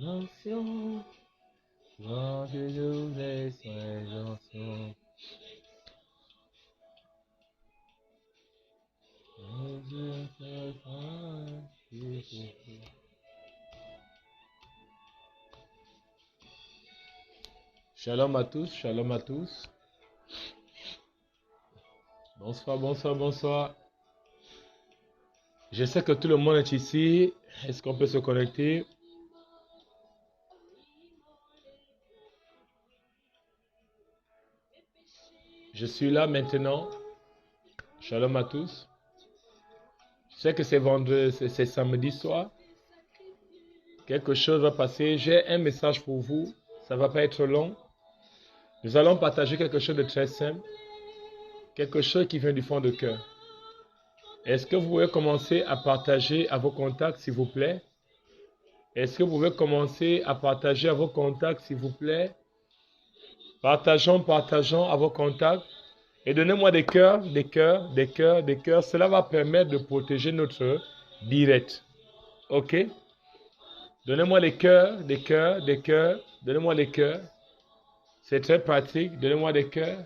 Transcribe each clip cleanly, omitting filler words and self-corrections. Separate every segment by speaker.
Speaker 1: Nation, grand que nous les soyons. Shalom à tous, shalom à tous. Bonsoir, bonsoir, bonsoir. Je sais que tout le monde est ici. Est-ce qu'on peut se connecter? Je suis là maintenant. Shalom à tous. Je sais que c'est vendredi, c'est samedi soir. Quelque chose va passer. J'ai un message pour vous. Ça ne va pas être long. Nous allons partager quelque chose de très simple. Quelque chose qui vient du fond de cœur. Est-ce que vous pouvez commencer à partager à vos contacts, s'il vous plaît? Est-ce que vous pouvez commencer à partager à vos contacts, s'il vous plaît? Partageons à vos contacts. Et donnez-moi des cœurs, des cœurs, des cœurs, des cœurs. Cela va permettre de protéger notre direct. OK? Donnez-moi des cœurs, des cœurs, des cœurs. Donnez-moi des cœurs. C'est très pratique. Donnez-moi des cœurs.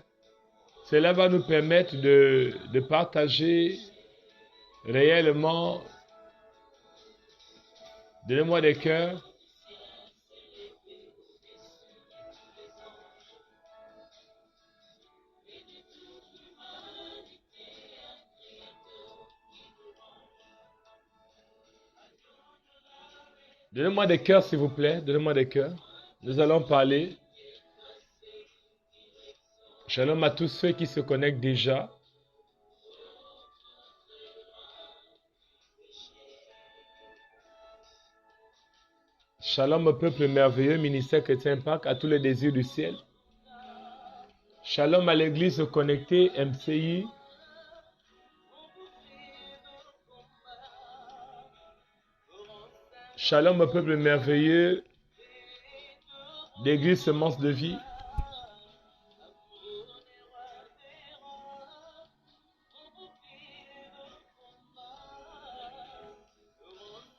Speaker 1: Cela va nous permettre de partager réellement. Donnez-moi des cœurs. Donnez-moi des cœurs, s'il vous plaît. Donnez-moi des cœurs. Nous allons parler. Shalom à tous ceux qui se connectent déjà. Shalom au peuple merveilleux, ministère chrétien Pâques, à tous les désirs du ciel. Shalom à l'église connectée, MCI. Shalom au peuple merveilleux, l'église semence de vie.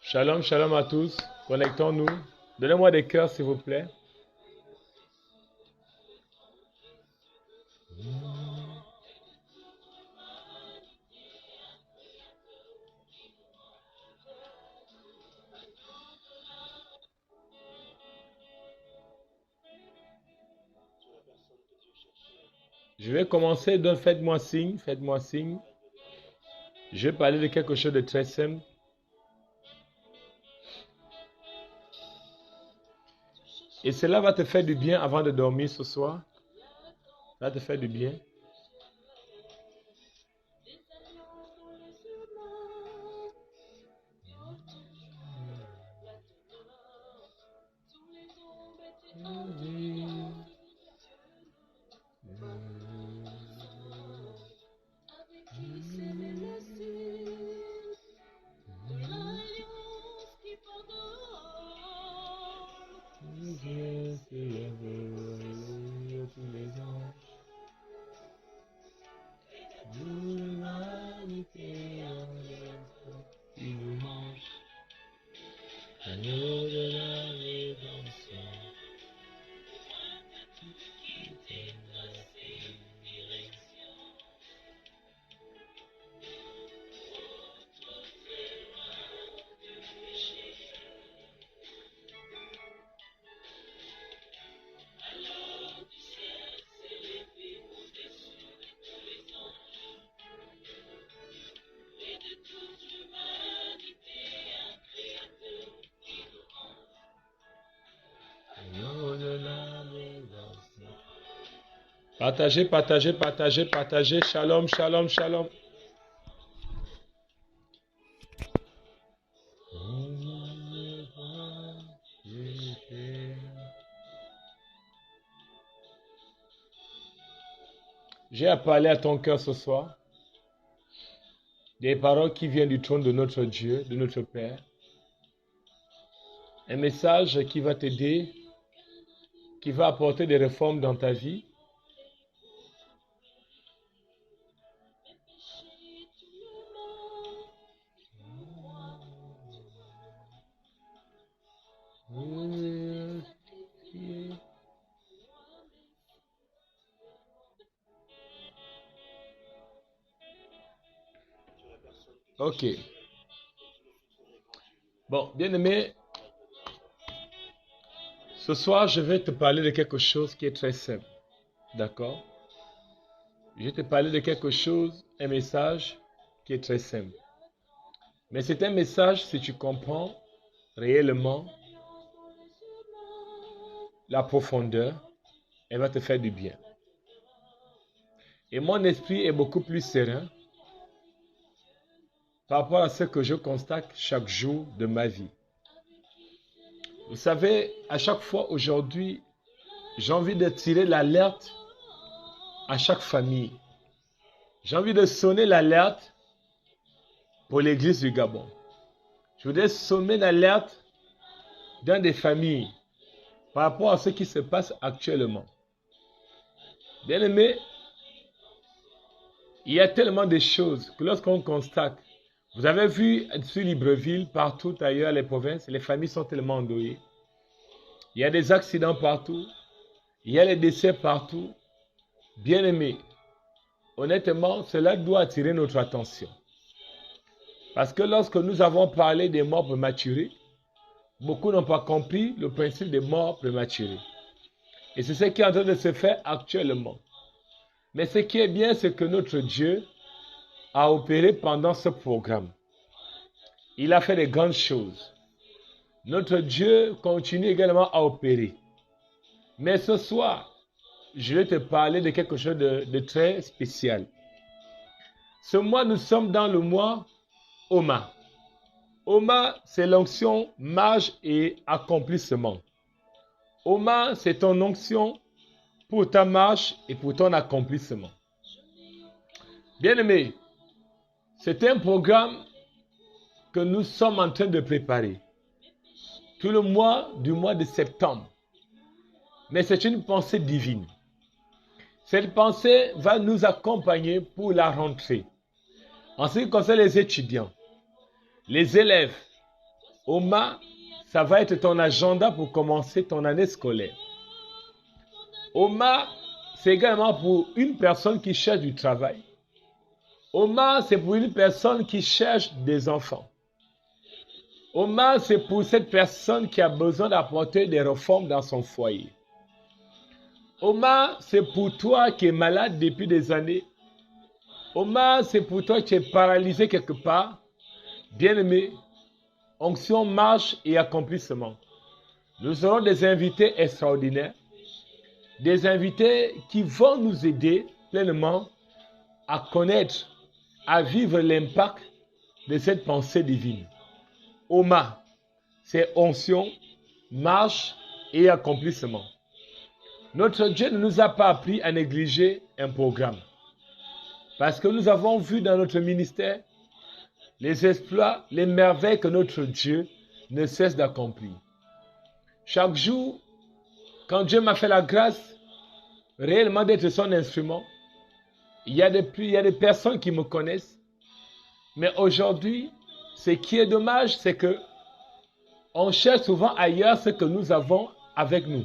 Speaker 1: Shalom, shalom à tous. Connectons-nous. Donnez-moi des cœurs, s'il vous plaît. Je vais commencer, donc faites-moi signe, faites-moi signe. Je vais parler de quelque chose de très simple. Et cela va te faire du bien avant de dormir ce soir. Ça va te faire du bien. Partagez, partagez, partagez, partagez. Shalom, shalom, shalom. J'ai à parler à ton cœur ce soir. Des paroles qui viennent du trône de notre Dieu, de notre Père. Un message qui va t'aider, qui va apporter des réformes dans ta vie. Ok. Bon, bien-aimé, ce soir, je vais te parler de quelque chose qui est très simple. D'accord? Je vais te parler de quelque chose, un message qui est très simple. Mais c'est un message, si tu comprends réellement la profondeur, elle va te faire du bien. Et mon esprit est beaucoup plus serein par rapport à ce que je constate chaque jour de ma vie. Vous savez, à chaque fois aujourd'hui, j'ai envie de tirer l'alerte à chaque famille. J'ai envie de sonner l'alerte pour l'église du Gabon. Je voudrais sonner l'alerte dans des familles par rapport à ce qui se passe actuellement. Bien aimé, il y a tellement de choses que lorsqu'on constate, vous avez vu sur Libreville, partout ailleurs, les provinces, les familles sont tellement endeuillées. Il y a des accidents partout, il y a les décès partout. Bien aimé, honnêtement, cela doit attirer notre attention. Parce que lorsque nous avons parlé des morts prématurés, beaucoup n'ont pas compris le principe des morts prématurés. Et c'est ce qui est en train de se faire actuellement. Mais ce qui est bien, c'est que notre Dieu a opéré pendant ce programme. Il a fait de grandes choses. Notre Dieu continue également à opérer. Mais ce soir, je vais te parler de quelque chose de très spécial. Ce mois, nous sommes dans le mois Oma. Oma, c'est l'onction marche et accomplissement. Oma, c'est ton onction pour ta marche et pour ton accomplissement. Bien-aimé, c'est un programme que nous sommes en train de préparer. Tout le mois du mois de septembre. Mais c'est une pensée divine. Cette pensée va nous accompagner pour la rentrée. En ce qui concerne les étudiants, les élèves, Oma, ça va être ton agenda pour commencer ton année scolaire. Oma, c'est également pour une personne qui cherche du travail. Oma, c'est pour une personne qui cherche des enfants. Oma, c'est pour cette personne qui a besoin d'apporter des réformes dans son foyer. Oma, c'est pour toi qui es malade depuis des années. Oma, c'est pour toi qui es paralysé quelque part. Bien-aimé, onction, marche et accomplissement. Nous aurons des invités extraordinaires. Des invités qui vont nous aider pleinement à connaître, à vivre l'impact de cette pensée divine. Oma, c'est onction, marche et accomplissement. Notre Dieu ne nous a pas appris à négliger un programme. Parce que nous avons vu dans notre ministère les exploits, les merveilles que notre Dieu ne cesse d'accomplir. Chaque jour, quand Dieu m'a fait la grâce réellement d'être son instrument, il y a des personnes qui me connaissent. Mais aujourd'hui, ce qui est dommage, c'est que on cherche souvent ailleurs ce que nous avons avec nous.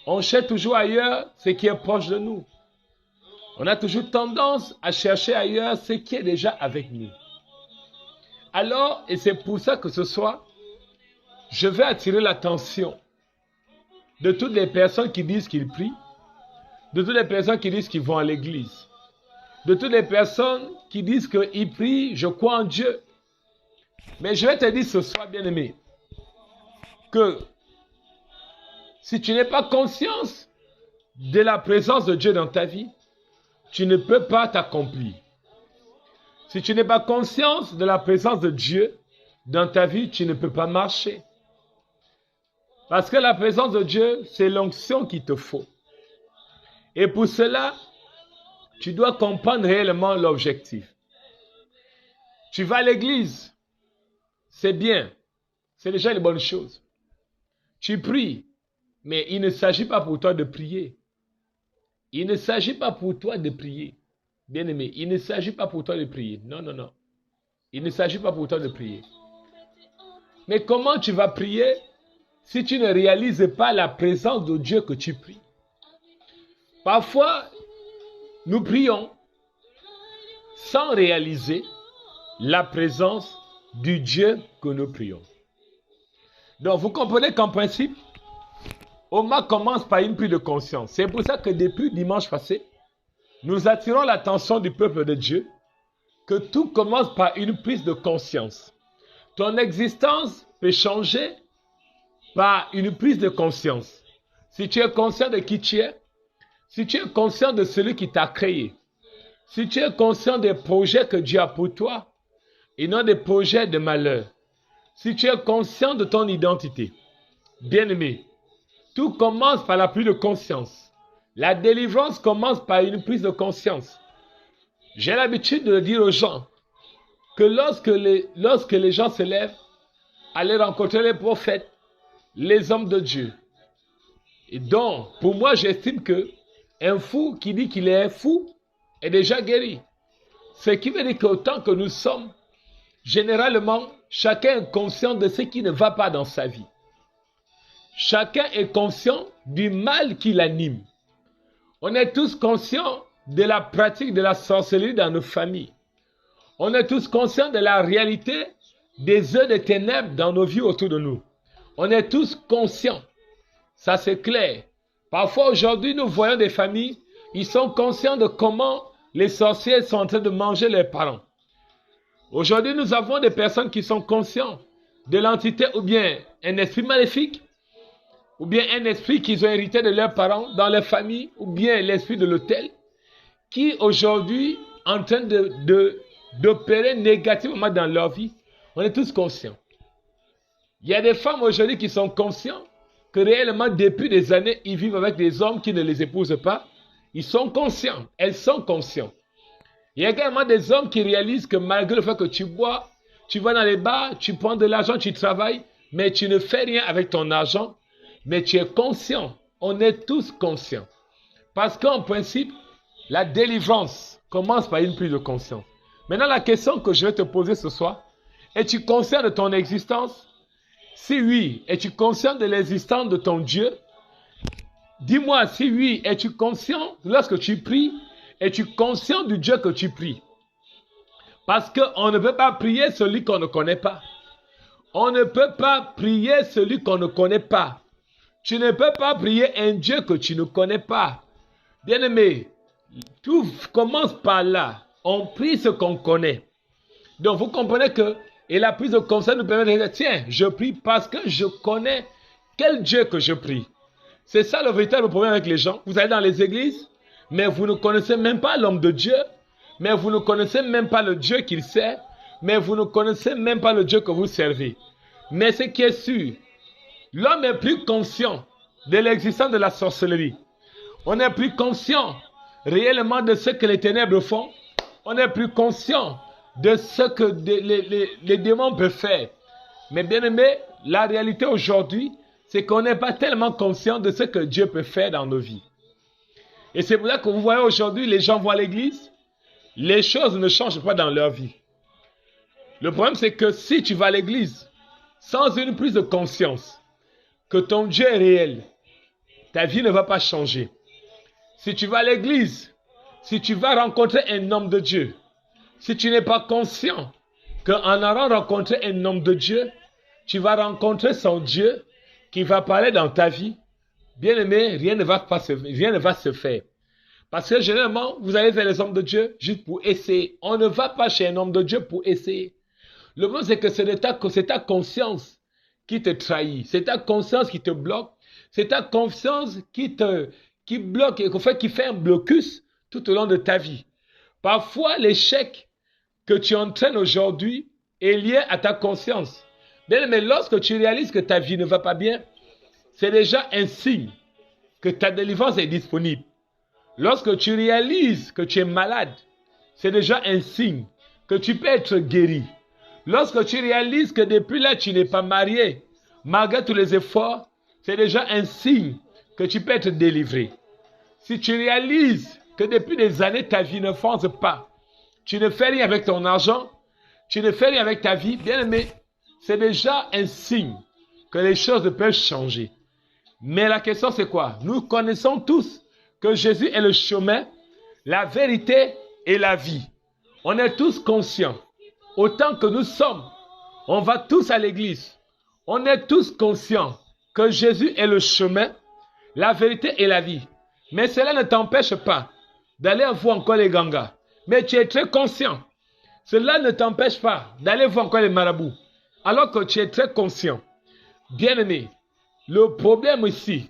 Speaker 1: On cherche toujours ailleurs ce qui est proche de nous. On a toujours tendance à chercher ailleurs ce qui est déjà avec nous. Alors, et c'est pour ça que ce soir, je vais attirer l'attention de toutes les personnes qui disent qu'ils prient, de toutes les personnes qui disent qu'ils vont à l'église, de toutes les personnes qui disent qu'ils prient, je crois en Dieu. Mais je vais te dire ce soir, bien-aimé, que si tu n'as pas conscience de la présence de Dieu dans ta vie, tu ne peux pas t'accomplir. Si tu n'es pas conscient de la présence de Dieu dans ta vie, tu ne peux pas marcher. Parce que la présence de Dieu, c'est l'onction qu'il te faut. Et pour cela, tu dois comprendre réellement l'objectif. Tu vas à l'église, c'est bien, c'est déjà une bonne chose. Tu pries, mais il ne s'agit pas pour toi de prier. Il ne s'agit pas pour toi de prier. Bien-aimé, il ne s'agit pas pour toi de prier. Non, non, non. Il ne s'agit pas pour toi de prier. Mais comment tu vas prier si tu ne réalises pas la présence de Dieu que tu pries? Parfois, nous prions sans réaliser la présence du Dieu que nous prions. Donc, vous comprenez qu'en principe, Oma commence par une prise de conscience. C'est pour ça que depuis dimanche passé, nous attirons l'attention du peuple de Dieu que tout commence par une prise de conscience. Ton existence peut changer par une prise de conscience. Si tu es conscient de qui tu es, si tu es conscient de celui qui t'a créé, si tu es conscient des projets que Dieu a pour toi, et non des projets de malheur, si tu es conscient de ton identité, bien-aimé, tout commence par la prise de conscience. La délivrance commence par une prise de conscience. J'ai l'habitude de dire aux gens que lorsque les gens se lèvent, aller rencontrer les prophètes, les hommes de Dieu. Et donc, pour moi, j'estime que un fou qui dit qu'il est un fou est déjà guéri. Ce qui veut dire qu'autant que nous sommes, généralement, chacun est conscient de ce qui ne va pas dans sa vie. Chacun est conscient du mal qui l'anime. On est tous conscients de la pratique de la sorcellerie dans nos familles. On est tous conscients de la réalité des œuvres de ténèbres dans nos vies autour de nous. On est tous conscients. Ça, c'est clair. Parfois, aujourd'hui, nous voyons des familles, ils sont conscients de comment les sorciers sont en train de manger leurs parents. Aujourd'hui, nous avons des personnes qui sont conscientes de l'entité ou bien un esprit maléfique, ou bien un esprit qu'ils ont hérité de leurs parents dans leur famille, ou bien l'esprit de l'autel, qui aujourd'hui est en train d'opérer négativement dans leur vie. On est tous conscients. Il y a des femmes aujourd'hui qui sont conscientes que réellement depuis des années, ils vivent avec des hommes qui ne les épousent pas. Ils sont conscients, elles sont conscientes. Il y a également des hommes qui réalisent que malgré le fait que tu bois, tu vas dans les bars, tu prends de l'argent, tu travailles, mais tu ne fais rien avec ton argent, mais tu es conscient. On est tous conscients. Parce qu'en principe, la délivrance commence par une prise de conscience. Maintenant, la question que je vais te poser ce soir, es-tu conscient de ton existence? Si oui, es-tu conscient de l'existence de ton Dieu? Dis-moi, si oui, es-tu conscient lorsque tu pries? Es-tu conscient du Dieu que tu pries? Parce qu'on ne peut pas prier celui qu'on ne connaît pas. On ne peut pas prier celui qu'on ne connaît pas. Tu ne peux pas prier un Dieu que tu ne connais pas. Bien-aimé, tout commence par là. On prie ce qu'on connaît. Donc vous comprenez que, et la prise de conscience nous permet de dire, tiens, je prie parce que je connais quel Dieu que je prie. C'est ça le véritable problème avec les gens. Vous allez dans les églises, mais vous ne connaissez même pas l'homme de Dieu, mais vous ne connaissez même pas le Dieu qu'il sert, mais vous ne connaissez même pas le Dieu que vous servez. Mais ce qui est sûr, l'homme est plus conscient de l'existence de la sorcellerie. On est plus conscient réellement de ce que les ténèbres font. On est plus conscient de ce que les démons peuvent faire. Mais bien aimé, la réalité aujourd'hui, c'est qu'on n'est pas tellement conscient de ce que Dieu peut faire dans nos vies. Et c'est pour ça que vous voyez aujourd'hui, les gens vont à l'église, les choses ne changent pas dans leur vie. Le problème, c'est que si tu vas à l'église sans une prise de conscience que ton Dieu est réel, ta vie ne va pas changer. Si tu vas à l'église, si tu vas rencontrer un homme de Dieu, si tu n'es pas conscient qu'en allant rencontrer un homme de Dieu, tu vas rencontrer son Dieu qui va parler dans ta vie, bien aimé, rien ne va se faire. Parce que généralement, vous allez vers les hommes de Dieu juste pour essayer. On ne va pas chez un homme de Dieu pour essayer. Le problème, c'est que c'est ta conscience qui te trahit. C'est ta conscience qui te bloque. C'est ta conscience qui qui bloque et qui fait un blocus tout au long de ta vie. Parfois, l'échec que tu entraînes aujourd'hui est lié à ta conscience. Mais lorsque tu réalises que ta vie ne va pas bien, c'est déjà un signe que ta délivrance est disponible. Lorsque tu réalises que tu es malade, c'est déjà un signe que tu peux être guéri. Lorsque tu réalises que depuis là, tu n'es pas marié, malgré tous les efforts, c'est déjà un signe que tu peux être délivré. Si tu réalises que depuis des années, ta vie ne fonce pas, tu ne fais rien avec ton argent, tu ne fais rien avec ta vie, bien aimé, c'est déjà un signe que les choses peuvent changer. Mais la question c'est quoi? Nous connaissons tous que Jésus est le chemin, la vérité et la vie. On est tous conscients. Autant que nous sommes, on va tous à l'église. On est tous conscients que Jésus est le chemin, la vérité et la vie. Mais cela ne t'empêche pas d'aller voir encore les gangas. Mais tu es très conscient. Cela ne t'empêche pas d'aller voir encore les marabouts. Alors que tu es très conscient. Bien-aimé, le problème ici,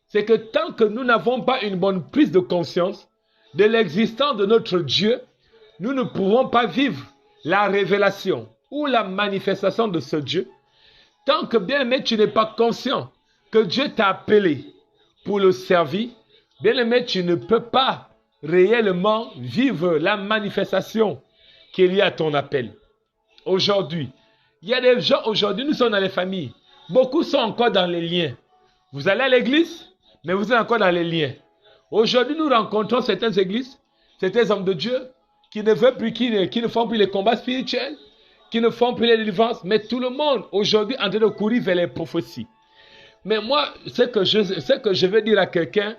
Speaker 1: c'est que tant que nous n'avons pas une bonne prise de conscience de l'existence de notre Dieu, nous ne pourrons pas vivre la révélation ou la manifestation de ce Dieu. Tant que, bien-aimé, tu n'es pas conscient que Dieu t'a appelé pour le servir, bien-aimé, tu ne peux pas réellement vivre la manifestation qui est liée à ton appel. Aujourd'hui, il y a des gens, aujourd'hui, nous sommes dans les familles. Beaucoup sont encore dans les liens. Vous allez à l'église, mais vous êtes encore dans les liens. Aujourd'hui, nous rencontrons certaines églises, certains hommes de Dieu, qui ne veulent plus, qui ne font plus les combats spirituels, qui ne font plus les délivrances, mais tout le monde, aujourd'hui, est en train de courir vers les prophéties. Mais moi, ce que je veux dire à quelqu'un,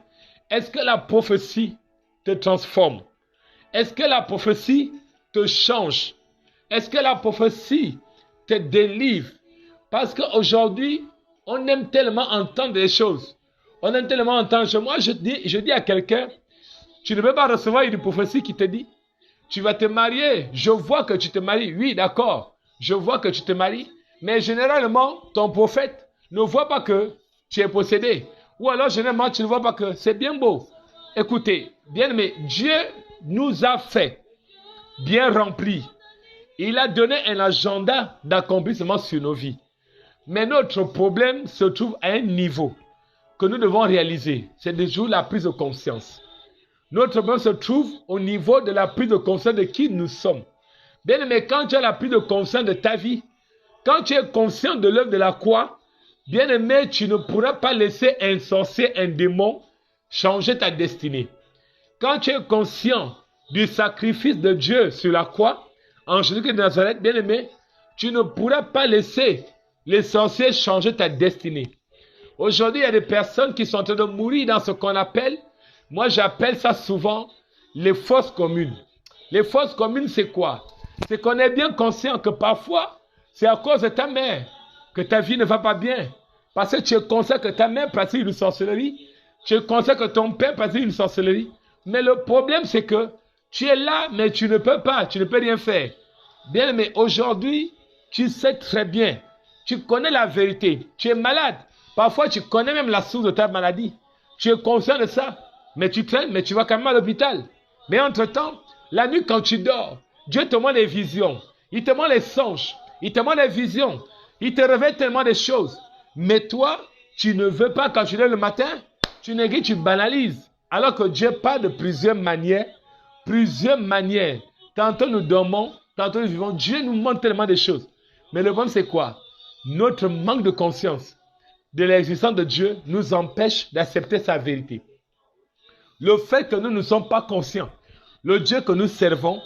Speaker 1: est-ce que la prophétie te transforme? Est-ce que la prophétie te change? Est-ce que la prophétie te délivre? Parce qu'aujourd'hui, on aime tellement entendre des choses. On aime tellement entendre. Moi, je dis à quelqu'un, tu ne peux pas recevoir une prophétie qui te dit, tu vas te marier. Je vois que tu te maries. Oui, d'accord. Je vois que tu te maries. Mais généralement, ton prophète ne voit pas que tu es possédé. Ou alors, généralement, tu ne vois pas que c'est bien beau. Écoutez, bien aimé, Dieu nous a fait bien remplis. Il a donné un agenda d'accomplissement sur nos vies. Mais notre problème se trouve à un niveau que nous devons réaliser. C'est toujours la prise de conscience. Notre problème se trouve au niveau de la prise de conscience de qui nous sommes. Bien aimé, quand tu as la prise de conscience de ta vie, quand tu es conscient de l'œuvre de la croix, bien aimé, tu ne pourras pas laisser un sorcier, un démon changer ta destinée. Quand tu es conscient du sacrifice de Dieu sur la croix, en Jésus-Christ de Nazareth, bien aimé, tu ne pourras pas laisser les sorciers changer ta destinée. Aujourd'hui, il y a des personnes qui sont en train de mourir dans ce qu'on appelle, moi j'appelle ça souvent les fausses communes. Les fausses communes, c'est quoi? C'est qu'on est bien conscient que parfois, c'est à cause de ta mère que ta vie ne va pas bien. Parce que tu es conscient que ta mère pratique une sorcellerie. Tu es conscient que ton père pratique une sorcellerie. Mais le problème, c'est que tu es là, mais tu ne peux pas, tu ne peux rien faire. Bien, mais aujourd'hui, tu sais très bien, tu connais la vérité, tu es malade. Parfois, tu connais même la source de ta maladie. Tu es conscient de ça, mais tu traînes, mais tu vas quand même à l'hôpital. Mais entre-temps, la nuit quand tu dors, Dieu te montre des visions. Il te montre les songes. Il te montre des visions. Il te révèle tellement de choses. Mais toi, tu ne veux pas, quand tu lèves le matin, tu négliges, tu banalises. Alors que Dieu parle de plusieurs manières. Plusieurs manières. Tantôt nous dormons, tantôt nous vivons. Dieu nous montre tellement de choses. Mais le problème, c'est quoi? Notre manque de conscience de l'existence de Dieu nous empêche d'accepter sa vérité. Le fait que nous ne sommes pas conscients, le Dieu que nous servons,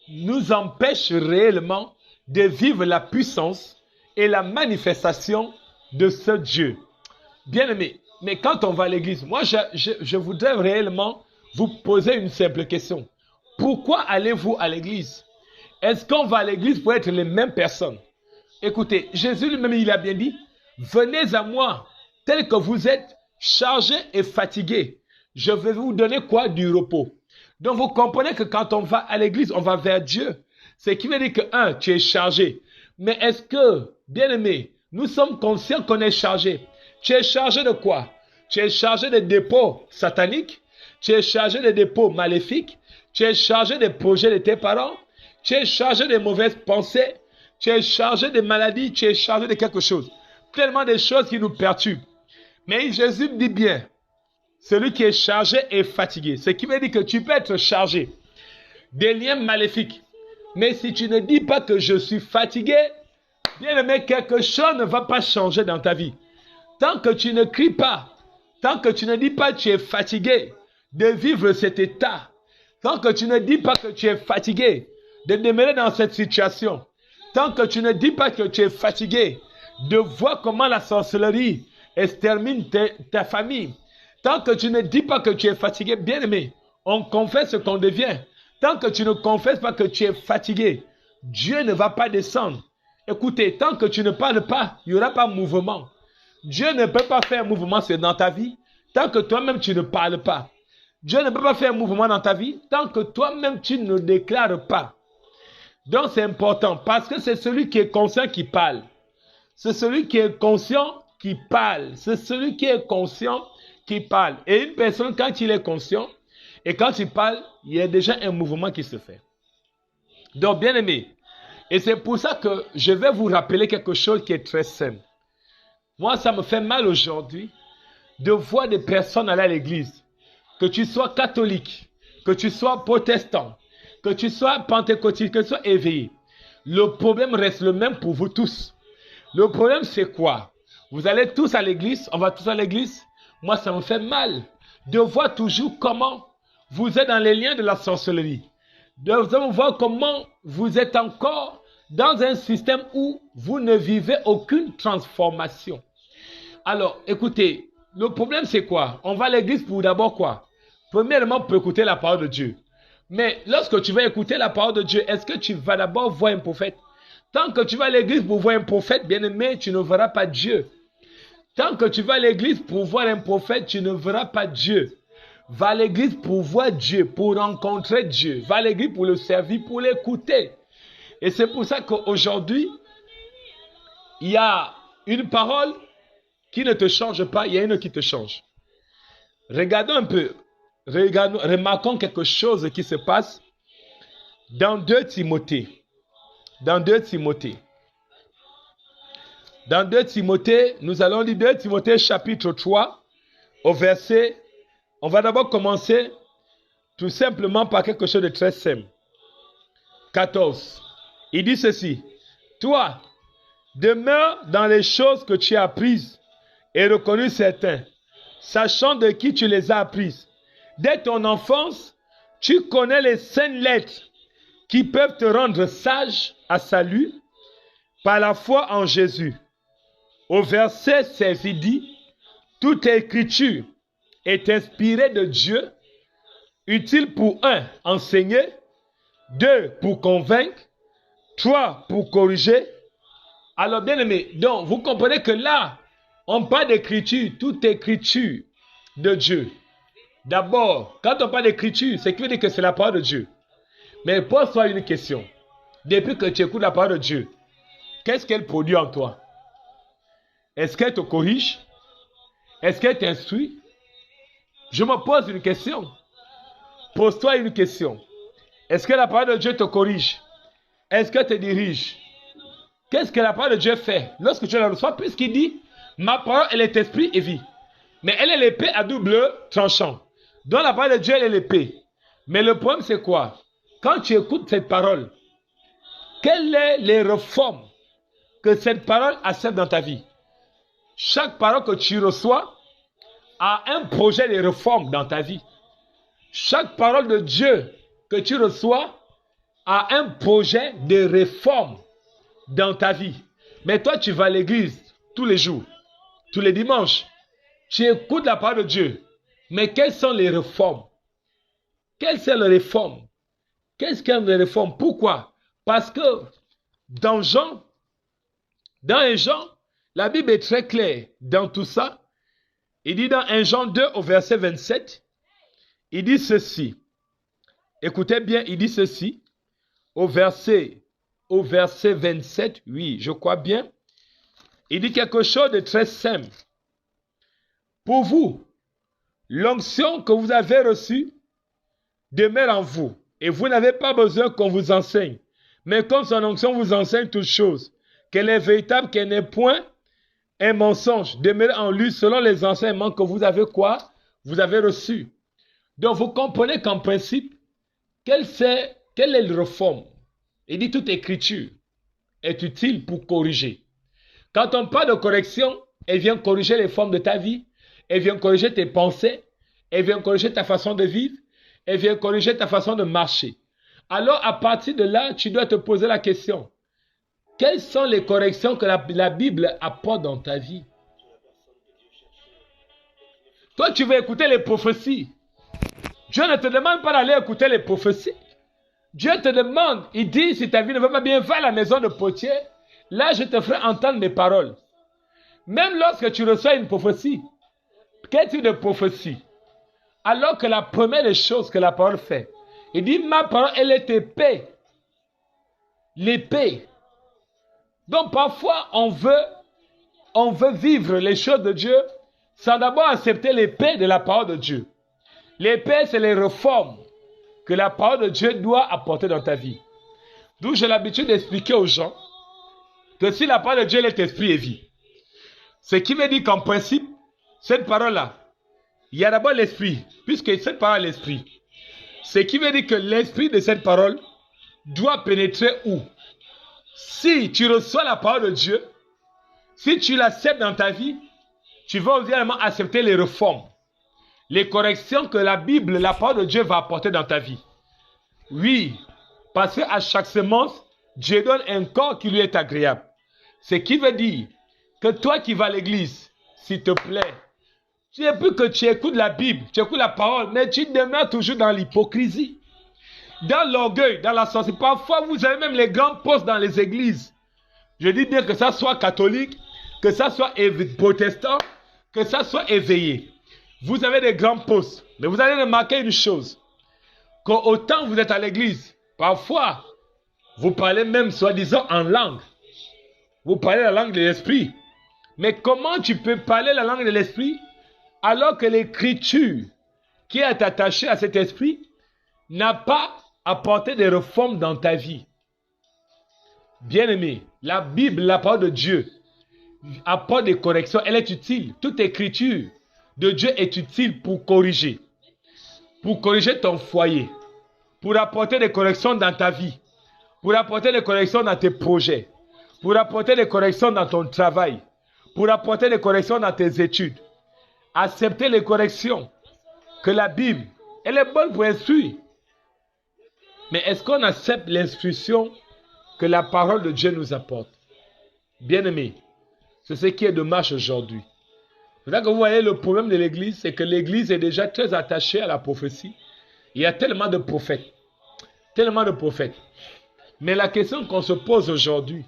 Speaker 1: nous empêche réellement de vivre la puissance et la manifestation de ce Dieu. Bien aimé, mais quand on va à l'église, moi je voudrais réellement vous poser une simple question. Pourquoi allez-vous à l'église? Est-ce qu'on va à l'église pour être les mêmes personnes? Écoutez, Jésus lui-même il a bien dit, venez à moi, tel que vous êtes chargés et fatigués. Je vais vous donner quoi? Du repos. Donc vous comprenez que quand on va à l'église, on va vers Dieu. Ce qui veut dire que, tu es chargé. Mais est-ce que, bien aimé, nous sommes conscients qu'on est chargé? Tu es chargé de quoi? Tu es chargé de dépôts sataniques. Tu es chargé de dépôts maléfiques. Tu es chargé des projets de tes parents. Tu es chargé de mauvaises pensées. Tu es chargé de maladies. Tu es chargé de quelque chose. Tellement de choses qui nous perturbent. Mais Jésus dit bien, celui qui est chargé est fatigué. Ce qui veut dire que tu peux être chargé des liens maléfiques. Mais si tu ne dis pas que je suis fatigué, bien aimé, quelque chose ne va pas changer dans ta vie. Tant que tu ne cries pas, tant que tu ne dis pas que tu es fatigué de vivre cet état, tant que tu ne dis pas que tu es fatigué de demeurer dans cette situation, tant que tu ne dis pas que tu es fatigué de voir comment la sorcellerie extermine ta famille, tant que tu ne dis pas que tu es fatigué, bien aimé, on confesse ce qu'on devient. Tant que tu ne confesses pas que tu es fatigué, Dieu ne va pas descendre. Écoutez, tant que tu ne parles pas, il n'y aura pas de mouvement. Dieu ne peut pas faire un mouvement dans ta vie tant que toi-même tu ne parles pas. Dieu ne peut pas faire un mouvement dans ta vie tant que toi-même tu ne déclares pas. Donc c'est important parce que c'est celui qui est conscient qui parle. C'est celui qui est conscient qui parle. C'est celui qui est conscient qui parle. Et une personne, quand il est conscient et quand il parle, il y a déjà un mouvement qui se fait. Donc, bien aimé, et c'est pour ça que je vais vous rappeler quelque chose qui est très simple. Moi, ça me fait mal aujourd'hui de voir des personnes aller à l'église. Que tu sois catholique, que tu sois protestant, que tu sois pentecôtiste, que tu sois éveillé. Le problème reste le même pour vous tous. Le problème, c'est quoi? Vous allez tous à l'église, on va tous à l'église. Moi, ça me fait mal de voir toujours comment vous êtes dans les liens de la sorcellerie. De voir comment vous êtes encore dans un système où vous ne vivez aucune transformation. Alors, écoutez, le problème c'est quoi? On va à l'église pour d'abord quoi? Premièrement, pour écouter la parole de Dieu. Mais lorsque tu vas écouter la parole de Dieu, est-ce que tu vas d'abord voir un prophète? Tant que tu vas à l'église pour voir un prophète, bien aimé, tu ne verras pas Dieu. Tant que tu vas à l'église pour voir un prophète, tu ne verras pas Dieu. Va à l'église pour voir Dieu, pour rencontrer Dieu. Va à l'église pour le servir, pour l'écouter. Et c'est pour ça qu'aujourd'hui, il y a une parole qui ne te change pas, il y a une qui te change. Regardons un peu, remarquons quelque chose qui se passe dans 2 Timothée. Dans 2 Timothée. Dans 2 Timothée, nous allons lire 2 Timothée chapitre 3 au verset. On va d'abord commencer tout simplement par quelque chose de très simple. 14. Il dit ceci. Toi, demeure dans les choses que tu as apprises et reconnues certains, sachant de qui tu les as apprises. Dès ton enfance, tu connais les saintes lettres qui peuvent te rendre sage à salut par la foi en Jésus. Au verset 16, il dit, toute écriture est inspirée de Dieu, utile pour 1, enseigner, 2, pour convaincre, 3, pour corriger. Alors, bien aimé, donc, vous comprenez que là, on parle d'écriture, toute écriture de Dieu. D'abord, quand on parle d'écriture, c'est qui veut dire que c'est la parole de Dieu. Mais pose-toi une question. Depuis que tu écoutes la parole de Dieu, qu'est-ce qu'elle produit en toi? Est-ce qu'elle te corrige? Est-ce qu'elle t'instruit? Je me pose une question. Pose-toi une question. Est-ce que la parole de Dieu te corrige? Est-ce qu'elle te dirige? Qu'est-ce que la parole de Dieu fait lorsque tu la reçois? Puisqu'il dit, ma parole, elle est esprit et vie. Mais elle est l'épée à double tranchant. Donc la parole de Dieu, elle est l'épée. Mais le problème, c'est quoi? Quand tu écoutes cette parole, quelles sont les réformes que cette parole accepte dans ta vie? Chaque parole que tu reçois a un projet de réforme dans ta vie. Chaque parole de Dieu que tu reçois a un projet de réforme dans ta vie. Mais toi, tu vas à l'église tous les jours, tous les dimanches. Tu écoutes la parole de Dieu. Mais quelles sont les réformes? Quelles sont les réformes? Qu'est-ce qu'est les réformes? Pourquoi? Parce que dans un Jean, la Bible est très claire dans tout ça. Il dit dans 1 Jean 2 au verset 27, il dit ceci. Écoutez bien, il dit ceci. Au verset 27, oui, je crois bien. Il dit quelque chose de très simple. Pour vous, l'onction que vous avez reçue demeure en vous. Et vous n'avez pas besoin qu'on vous enseigne. Mais comme son onction vous enseigne toutes choses, qu'elle est véritable, qu'elle n'est point un mensonge, demeure en lui selon les enseignements que vous avez quoi? Vous avez reçus. Donc vous comprenez qu'en principe, quelle est la réforme? Il dit toute écriture est utile pour corriger. Quand on parle de correction, elle vient corriger les formes de ta vie, elle vient corriger tes pensées, elle vient corriger ta façon de vivre, elle vient corriger ta façon de marcher. Alors à partir de là, tu dois te poser la question, quelles sont les corrections que la Bible apporte dans ta vie? Toi, tu veux écouter les prophéties. Dieu ne te demande pas d'aller écouter les prophéties. Dieu te demande, il dit, si ta vie ne va pas bien, va à la maison de Potier. Là, je te ferai entendre mes paroles. Même lorsque tu reçois une prophétie, quel type de prophétie? Alors que la première des choses que la parole fait, il dit, ma parole, elle est épée. L'épée. Donc parfois, on veut vivre les choses de Dieu sans d'abord accepter l'épée de la parole de Dieu. L'épée, c'est les réformes que la parole de Dieu doit apporter dans ta vie. D'où j'ai l'habitude d'expliquer aux gens que si la parole de Dieu est esprit et vie, ce qui veut dire qu'en principe, cette parole-là, il y a d'abord l'esprit, puisque cette parole est l'esprit. Ce qui veut dire que l'esprit de cette parole doit pénétrer où? Si tu reçois la parole de Dieu, si tu l'acceptes dans ta vie, tu vas évidemment accepter les réformes, les corrections que la Bible, la parole de Dieu va apporter dans ta vie. Oui, parce qu'à chaque semence, Dieu donne un corps qui lui est agréable. Ce qui veut dire que toi qui vas à l'église, s'il te plaît, tu n'es plus que tu écoutes la Bible, tu écoutes la parole, mais tu demeures toujours dans l'hypocrisie, dans l'orgueil, dans la sorcellerie. Parfois, vous avez même les grands postes dans les églises. Je dis bien que ça soit catholique, que ça soit protestant, que ça soit éveillé. Vous avez des grands postes, mais vous allez remarquer une chose, qu'autant vous êtes à l'église, parfois, vous parlez même soi-disant en langue. Vous parlez la langue de l'esprit. Mais comment tu peux parler la langue de l'esprit alors que l'écriture qui est attachée à cet esprit n'a pas apporté des réformes dans ta vie? Bien-aimé, la Bible, la parole de Dieu, apporte des corrections. Elle est utile. Toute écriture de Dieu est utile pour corriger ton foyer, pour apporter des corrections dans ta vie, pour apporter des corrections dans tes projets, pour apporter des corrections dans ton travail, pour apporter des corrections dans tes études. Accepter les corrections que la Bible, elle est bonne pour instruire. Mais est-ce qu'on accepte l'instruction que la parole de Dieu nous apporte? Bien-aimé, c'est ce qui est dommage aujourd'hui. C'est là que vous voyez le problème de l'Église, c'est que l'Église est déjà très attachée à la prophétie. Il y a tellement de prophètes. Tellement de prophètes. Mais la question qu'on se pose aujourd'hui,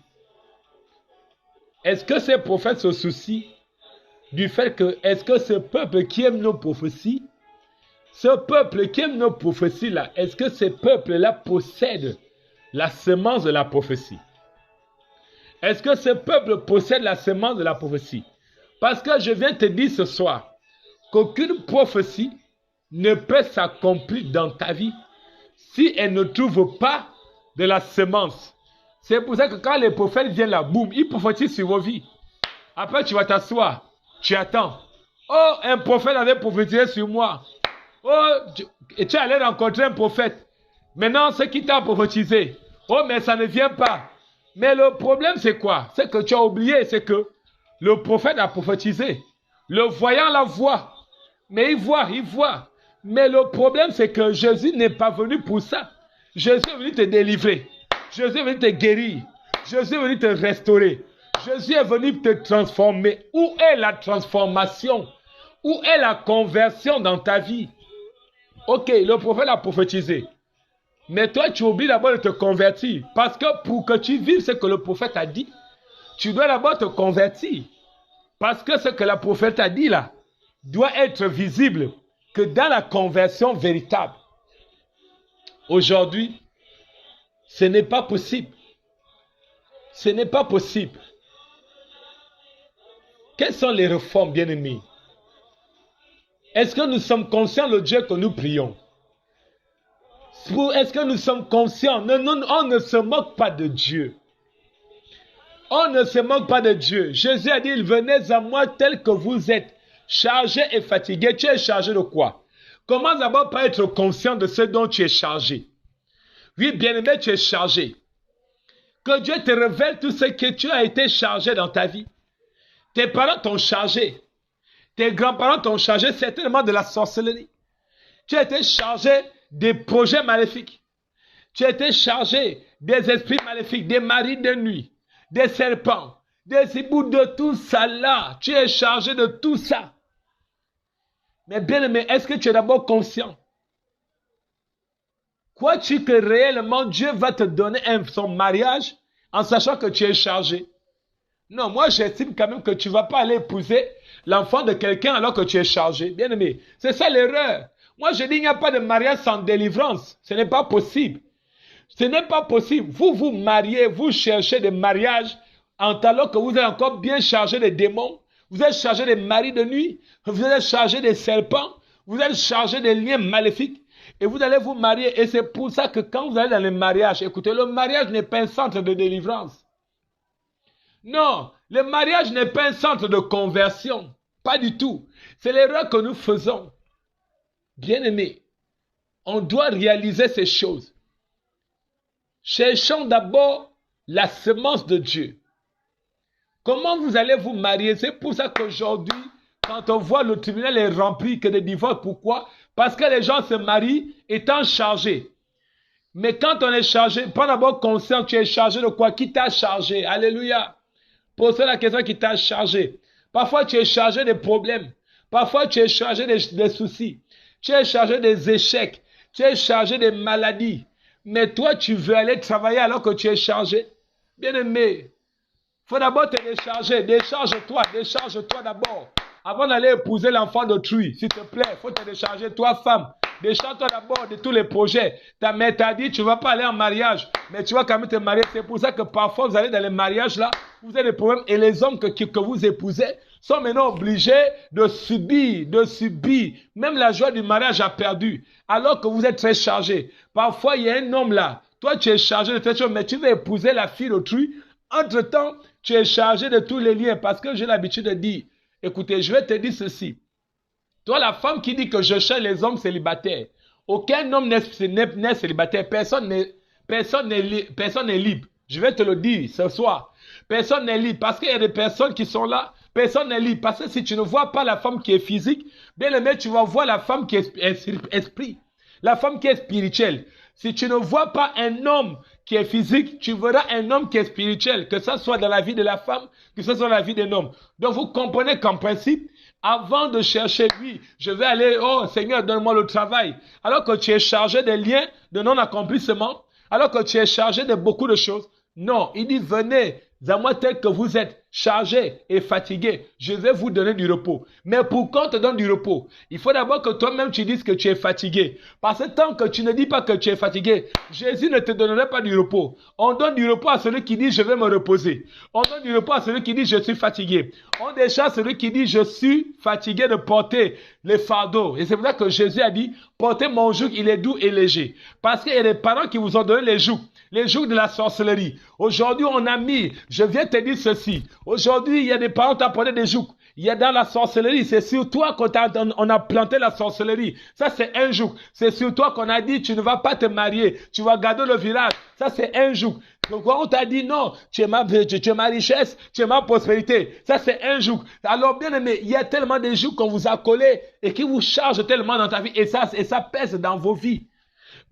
Speaker 1: est-ce que ces prophètes se soucient du fait que, est-ce que ce peuple qui aime nos prophéties, ce peuple qui aime nos prophéties-là, est-ce que ce peuple-là possède la semence de la prophétie? Est-ce que ce peuple possède la semence de la prophétie? Parce que je viens te dire ce soir qu'aucune prophétie ne peut s'accomplir dans ta vie si elle ne trouve pas de la semence. C'est pour ça que quand les prophètes viennent là, boum, ils prophétisent sur vos vies. Après, tu vas t'asseoir, tu attends. Oh, un prophète avait prophétisé sur moi. Oh, tu es allé rencontrer un prophète. Maintenant, ce qui t'a prophétisé. Oh, mais ça ne vient pas. Mais le problème, c'est quoi? C'est que tu as oublié, c'est que le prophète a prophétisé. Le voyant la voit. Mais il voit. Mais le problème, c'est que Jésus n'est pas venu pour ça. Jésus est venu te délivrer. Jésus est venu te guérir. Jésus est venu te restaurer. Jésus est venu te transformer. Où est la transformation? Où est la conversion dans ta vie? Ok, le prophète a prophétisé. Mais toi, tu oublies d'abord de te convertir. Parce que pour que tu vives ce que le prophète a dit, tu dois d'abord te convertir. Parce que ce que le prophète a dit là, doit être visible que dans la conversion véritable. Aujourd'hui, ce n'est pas possible. Ce n'est pas possible. Quelles sont les réformes, bien-aimés? Est-ce que nous sommes conscients de Dieu que nous prions? Est-ce que nous sommes conscients? Non, on ne se moque pas de Dieu. On ne se moque pas de Dieu. Jésus a dit, venez à moi tel que vous êtes, chargé et fatigué. Tu es chargé de quoi? Commence d'abord par être conscient de ce dont tu es chargé. Oui, bien-aimé, tu es chargé. Que Dieu te révèle tout ce que tu as été chargé dans ta vie. Tes parents t'ont chargé. Tes grands-parents t'ont chargé certainement de la sorcellerie. Tu as été chargé des projets maléfiques. Tu as été chargé des esprits maléfiques, des maris de nuit, des serpents, des hiboux, de tout ça là. Tu es chargé de tout ça. Mais bien aimé, est-ce que tu es d'abord conscient? Crois-tu que réellement Dieu va te donner son mariage en sachant que tu es chargé? Non, moi j'estime quand même que tu ne vas pas aller épouser l'enfant de quelqu'un alors que tu es chargé. Bien aimé, c'est ça l'erreur. Moi je dis il n'y a pas de mariage sans délivrance. Ce n'est pas possible. Ce n'est pas possible. Vous vous mariez, vous cherchez des mariages alors que vous êtes encore bien chargé des démons. Vous êtes chargé des maris de nuit. Vous êtes chargé des serpents. Vous êtes chargé des liens maléfiques. Et vous allez vous marier. Et c'est pour ça que quand vous allez dans le mariage, écoutez, le mariage n'est pas un centre de délivrance. Non, le mariage n'est pas un centre de conversion. Pas du tout. C'est l'erreur que nous faisons. Bien-aimés, on doit réaliser ces choses. Cherchons d'abord la semence de Dieu. Comment vous allez vous marier? C'est pour ça qu'aujourd'hui, quand on voit le tribunal est rempli que de divorces, pourquoi? Parce que les gens se marient étant chargés. Mais quand on est chargé, pas d'abord conscient, tu es chargé de quoi? Qui t'a chargé? Alléluia. Pose la question qui t'a chargé. Parfois, tu es chargé des problèmes. Parfois, tu es chargé des soucis. Tu es chargé des échecs. Tu es chargé des maladies. Mais toi, tu veux aller travailler alors que tu es chargé. Bien-aimé, il faut d'abord te décharger. Décharge-toi d'abord. Avant d'aller épouser l'enfant d'autrui, s'il te plaît, il faut te décharger, toi, femme. Décharge-toi d'abord de tous les projets. Ta mère t'a dit, tu ne vas pas aller en mariage, mais tu vas quand même te marier. C'est pour ça que parfois, vous allez dans les mariages là, vous avez des problèmes. Et les hommes que vous épousez sont maintenant obligés de subir. Même la joie du mariage a perdu, alors que vous êtes très chargé. Parfois, il y a un homme là. Toi, tu es chargé de cette chose, mais tu veux épouser la fille d'autrui. Entre-temps, tu es chargé de tous les liens. Parce que j'ai l'habitude de dire, écoutez, je vais te dire ceci. Toi, la femme qui dit que je cherche les hommes célibataires, aucun homme n'est célibataire. Personne n'est libre. Je vais te le dire ce soir. Personne n'est libre. Parce qu'il y a des personnes qui sont là. Personne n'est libre. Parce que si tu ne vois pas la femme qui est physique, bien aimé, tu vas voir la femme qui est esprit. La femme qui est spirituelle. Si tu ne vois pas un homme qui est physique, tu verras un homme qui est spirituel, que ce soit dans la vie de la femme, que ce soit dans la vie d'un homme. Donc vous comprenez qu'en principe, avant de chercher, oui, je vais aller, oh Seigneur, donne-moi le travail. Alors que tu es chargé des liens de non-accomplissement, alors que tu es chargé de beaucoup de choses. Non, il dit, venez à moi tel que vous êtes, chargé et fatigué, je vais vous donner du repos. Mais pour qu'on te donne du repos, il faut d'abord que toi-même tu dises que tu es fatigué. Parce que tant que tu ne dis pas que tu es fatigué, Jésus ne te donnerait pas du repos. On donne du repos à celui qui dit je vais me reposer. On donne du repos à celui qui dit je suis fatigué. On décharge celui qui dit je suis fatigué de porter les fardeaux. Et c'est pour ça que Jésus a dit portez mon joug, il est doux et léger. Parce qu'il y a des parents qui vous ont donné les jougs de la sorcellerie. Aujourd'hui on a mis, je viens te dire ceci. Aujourd'hui, il y a des parents qui t'ont apporté des jougs. Il y a dans la sorcellerie, c'est sur toi qu'on a planté la sorcellerie. Ça, c'est un joug. C'est sur toi qu'on a dit, tu ne vas pas te marier. Tu vas garder le village. Ça, c'est un joug. Donc, on t'a dit, non, tu es ma richesse, tu es ma prospérité. Ça, c'est un joug. Alors, bien aimé, il y a tellement de jougs qu'on vous a collés et qui vous chargent tellement dans ta vie. Et ça pèse dans vos vies.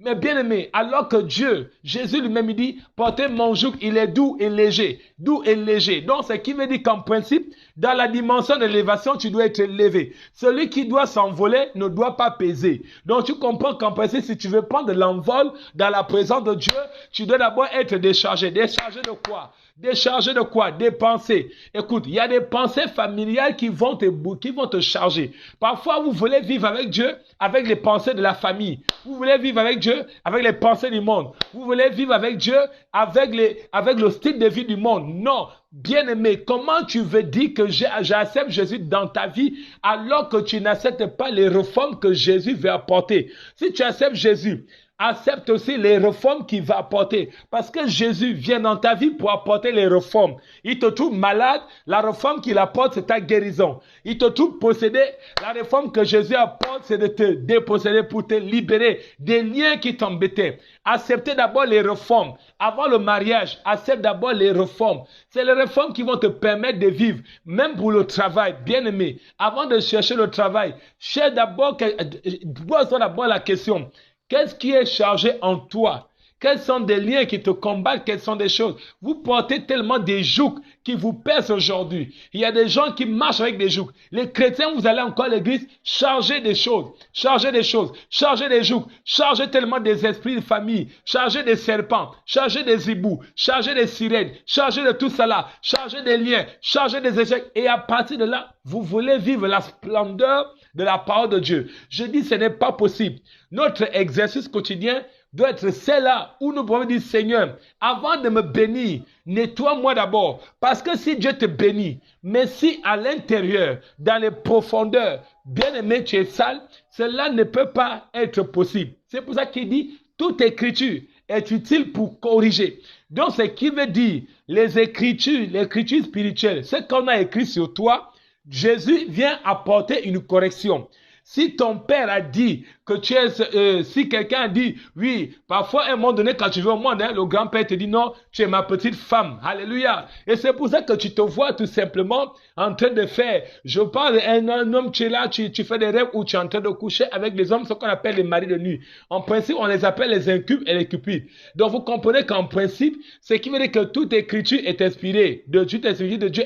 Speaker 1: Mais bien aimé, alors que Dieu, Jésus lui-même, il dit, portez mon joug, il est doux et léger. Doux et léger. Donc, ce qui veut dire qu'en principe, dans la dimension de l'élévation, tu dois être élevé. Celui qui doit s'envoler ne doit pas peser. Donc, tu comprends qu'en principe, si tu veux prendre l'envol dans la présence de Dieu, tu dois d'abord être déchargé. Déchargé de quoi? Déchargé de quoi? Des pensées. Écoute, il y a des pensées familiales qui vont te charger. Parfois, vous voulez vivre avec Dieu avec les pensées de la famille. Vous voulez vivre avec Dieu avec les pensées du monde. Vous voulez vivre avec Dieu avec le style de vie du monde. Non. Bien-aimé, comment tu veux dire que j'accepte Jésus dans ta vie alors que tu n'acceptes pas les réformes que Jésus veut apporter? Si tu acceptes Jésus, accepte aussi les réformes qu'il va apporter. Parce que Jésus vient dans ta vie pour apporter les réformes. Il te trouve malade, la réforme qu'il apporte, c'est ta guérison. Il te trouve possédé, la réforme que Jésus apporte, c'est de te déposséder pour te libérer des liens qui t'embêtaient. Acceptez d'abord les réformes. Avant le mariage, accepte d'abord les réformes. C'est les réformes qui vont te permettre de vivre, même pour le travail, bien aimé. Avant de chercher le travail, cherche d'abord, pose-toi d'abord la question. Qu'est-ce qui est chargé en toi? Quels sont des liens qui te combattent? Quelles sont des choses? Vous portez tellement des jougs qui vous pèsent aujourd'hui. Il y a des gens qui marchent avec des jougs. Les chrétiens, vous allez encore à l'église, charger des choses, charger des choses, charger des jougs, charger tellement des esprits de famille, charger des serpents, charger des hiboux, charger des sirènes, charger de tout cela, charger des liens, charger des échecs. Et à partir de là, vous voulez vivre la splendeur de la parole de Dieu. Je dis, ce n'est pas possible. Notre exercice quotidien doit être celle-là où nous pouvons dire, Seigneur, avant de me bénir, nettoie-moi d'abord. Parce que si Dieu te bénit, mais si à l'intérieur, dans les profondeurs, bien aimé, tu es sale, cela ne peut pas être possible. C'est pour ça qu'il dit, toute écriture est utile pour corriger. Donc, ce qui veut dire, les écritures spirituelles, ce qu'on a écrit sur toi, Jésus vient apporter une correction. Si ton père a dit que tu es, si quelqu'un a dit, oui, parfois à un moment donné, quand tu vas au monde, le grand-père te dit, non, tu es ma petite femme. Alléluia. Et c'est pour ça que tu te vois tout simplement en train de faire. Je parle d'un homme, tu es là, tu fais des rêves où tu es en train de coucher avec des hommes, ce qu'on appelle les maris de nuit. En principe, on les appelle les incubes et les cupides. Donc, vous comprenez qu'en principe, ce qui veut dire que toute écriture est inspirée. De Dieu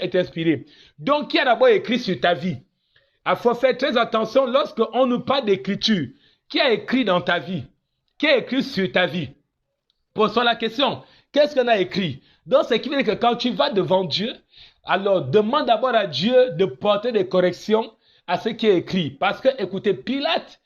Speaker 1: est inspirée. Donc, qui a d'abord écrit sur ta vie? Il faut faire très attention lorsqu'on nous parle d'écriture. Qui a écrit dans ta vie? Qui a écrit sur ta vie? Pose-toi la question. Qu'est-ce qu'on a écrit? Donc, ce qui veut dire que quand tu vas devant Dieu, alors demande d'abord à Dieu de porter des corrections à ce qui est écrit. Parce que, écoutez, Pilate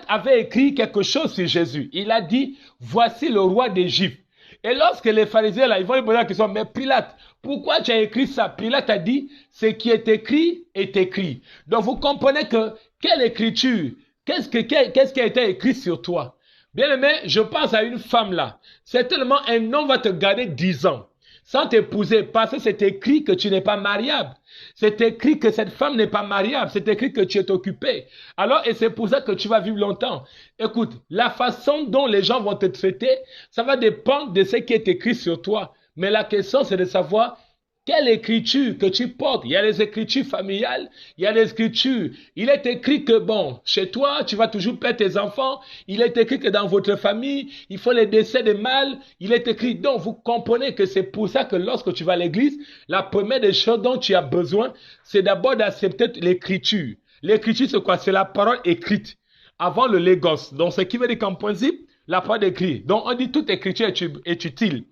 Speaker 1: avait écrit quelque chose sur Jésus. Il a dit, voici le roi des Juifs. Et lorsque les pharisiens, là, ils vont lui poser la question, mais Pilate, pourquoi tu as écrit ça? Pilate a dit, ce qui est écrit est écrit. Donc vous comprenez que, quelle écriture, qu'est-ce qui a été écrit sur toi? Bien aimé, je pense à une femme là. Certainement, un homme va te garder 10 ans sans t'épouser parce que c'est écrit que tu n'es pas mariable. C'est écrit que cette femme n'est pas mariable. C'est écrit que tu es occupé. Alors, et c'est pour ça que tu vas vivre longtemps. Écoute, la façon dont les gens vont te traiter, ça va dépendre de ce qui est écrit sur toi. Mais la question, c'est de savoir quelle écriture que tu portes. Il y a les écritures familiales, il y a les écritures. Il est écrit que, bon, chez toi, tu vas toujours perdre tes enfants. Il est écrit que dans votre famille, il faut les décès des mâles. Il est écrit. Donc, vous comprenez que c'est pour ça que lorsque tu vas à l'église, la première des choses dont tu as besoin, c'est d'abord d'accepter l'écriture. L'écriture, c'est quoi? C'est la parole écrite avant le logos. Donc, ce qui veut dire qu'en principe, la parole écrite. Donc, on dit toute écriture est utile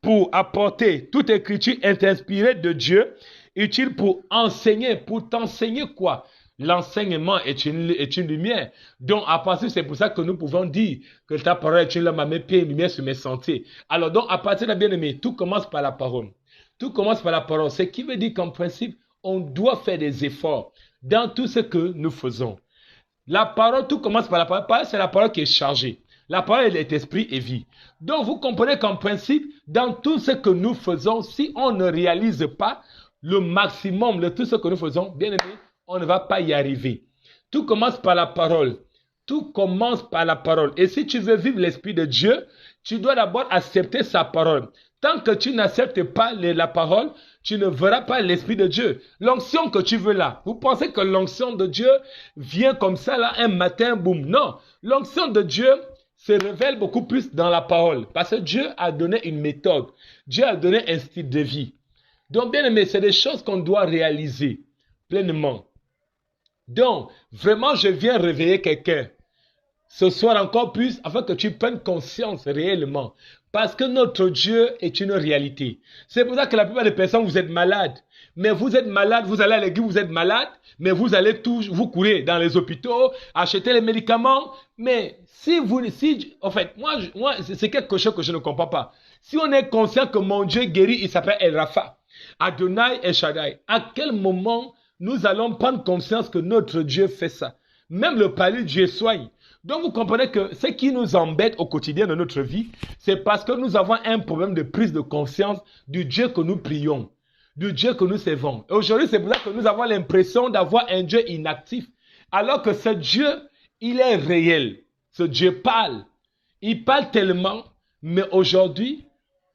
Speaker 1: pour apporter. Toute écriture est inspirée de Dieu, utile pour enseigner, pour t'enseigner quoi? L'enseignement est une lumière. Donc, à partir, c'est pour ça que nous pouvons dire que ta parole est une lampe à mes pieds, une lumière sur mes sentiers. Alors, donc, à partir de bien-aimé, tout commence par la parole. Tout commence par la parole. Ce qui veut dire qu'en principe, on doit faire des efforts dans tout ce que nous faisons. La parole, tout commence par la parole. La parole, c'est la parole qui est chargée. La parole est esprit et vie. Donc, vous comprenez qu'en principe, dans tout ce que nous faisons, si on ne réalise pas le maximum de tout ce que nous faisons, bien aimé, on ne va pas y arriver. Tout commence par la parole. Tout commence par la parole. Et si tu veux vivre l'esprit de Dieu, tu dois d'abord accepter sa parole. Tant que tu n'acceptes pas la parole, tu ne verras pas l'esprit de Dieu. L'onction que tu veux là, vous pensez que l'onction de Dieu vient comme ça là, un matin, boum. Non, l'onction de Dieu se révèle beaucoup plus dans la parole. Parce que Dieu a donné une méthode. Dieu a donné un style de vie. Donc, bien aimé, c'est des choses qu'on doit réaliser pleinement. Donc, vraiment, je viens réveiller quelqu'un ce soir encore plus afin que tu prennes conscience réellement. Parce que notre Dieu est une réalité. C'est pour ça que la plupart des personnes, vous êtes malades. Mais vous êtes malade, vous allez à l'église, vous êtes malade, mais vous allez vous courir dans les hôpitaux, acheter les médicaments. Mais en fait, moi, c'est quelque chose que je ne comprends pas. Si on est conscient que mon Dieu guérit, il s'appelle El Rafa. Adonai et Shaddai. À quel moment nous allons prendre conscience que notre Dieu fait ça? Même le palais, Dieu soigne. Donc vous comprenez que ce qui nous embête au quotidien de notre vie, c'est parce que nous avons un problème de prise de conscience du Dieu que nous prions, du Dieu que nous servons. Et aujourd'hui, c'est pour ça que nous avons l'impression d'avoir un Dieu inactif, alors que ce Dieu, il est réel. Ce Dieu parle. Il parle tellement, mais aujourd'hui,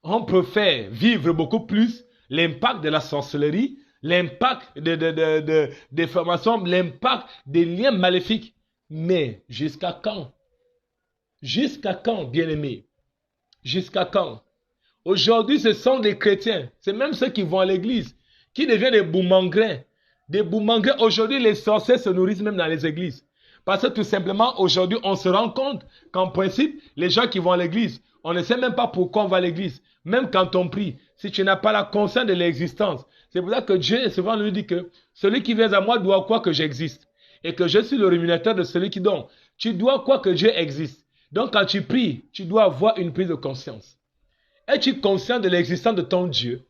Speaker 1: on préfère vivre beaucoup plus l'impact de la sorcellerie, l'impact des formations, l'impact des liens maléfiques. Mais jusqu'à quand? Jusqu'à quand, bien-aimés? Jusqu'à quand? Aujourd'hui, ce sont des chrétiens, c'est même ceux qui vont à l'église, qui deviennent des boumangrins. Des boumangrins, aujourd'hui, les sorciers se nourrissent même dans les églises. Parce que tout simplement, aujourd'hui, on se rend compte qu'en principe, les gens qui vont à l'église, on ne sait même pas pourquoi on va à l'église. Même quand on prie, si tu n'as pas la conscience de l'existence. C'est pour ça que Dieu souvent nous dit que celui qui vient à moi doit croire que j'existe. Et que je suis le rémunérateur de celui qui donne. Tu dois croire que Dieu existe. Donc quand tu pries, tu dois avoir une prise de conscience. Es-tu conscient de l'existence de ton Dieu?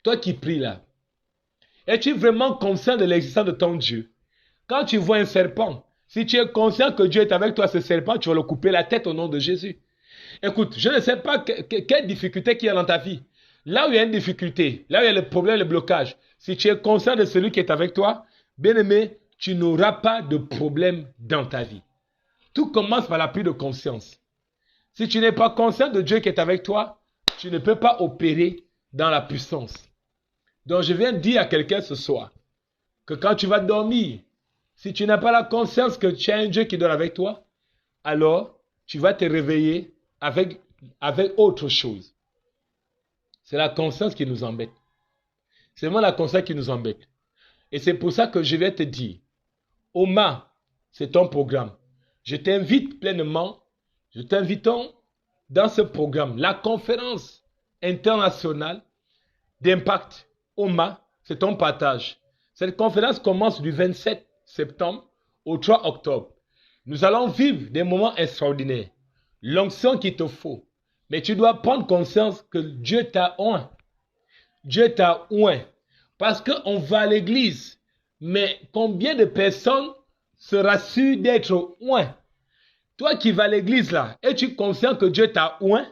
Speaker 1: Toi qui pries là. Es-tu vraiment conscient de l'existence de ton Dieu? Quand tu vois un serpent, si tu es conscient que Dieu est avec toi, ce serpent, tu vas le couper la tête au nom de Jésus. Écoute, je ne sais pas quelle difficulté qu'il y a dans ta vie. Là où il y a une difficulté, là où il y a le problème, le blocage, si tu es conscient de celui qui est avec toi, bien-aimé, tu n'auras pas de problème dans ta vie. Tout commence par la prise de conscience. Si tu n'es pas conscient de Dieu qui est avec toi, tu ne peux pas opérer dans la puissance. Donc je viens dire à quelqu'un ce soir que quand tu vas dormir, si tu n'as pas la conscience que tu as un Dieu qui dort avec toi, alors tu vas te réveiller avec autre chose. C'est la conscience qui nous embête. C'est vraiment la conscience qui nous embête. Et c'est pour ça que je vais te dire, Oma, c'est ton programme. Je t'invite pleinement, je t'invitons dans ce programme, la conférence internationale d'impact. Oma, c'est ton partage. Cette conférence commence du 27 septembre au 3 octobre. Nous allons vivre des moments extraordinaires. L'onction qu'il te faut. Mais tu dois prendre conscience que Dieu t'a oint. Dieu t'a oint. Parce qu'on va à l'église. Mais combien de personnes se rassurent d'être oint? Toi qui vas à l'église là, es-tu conscient que Dieu t'a oint?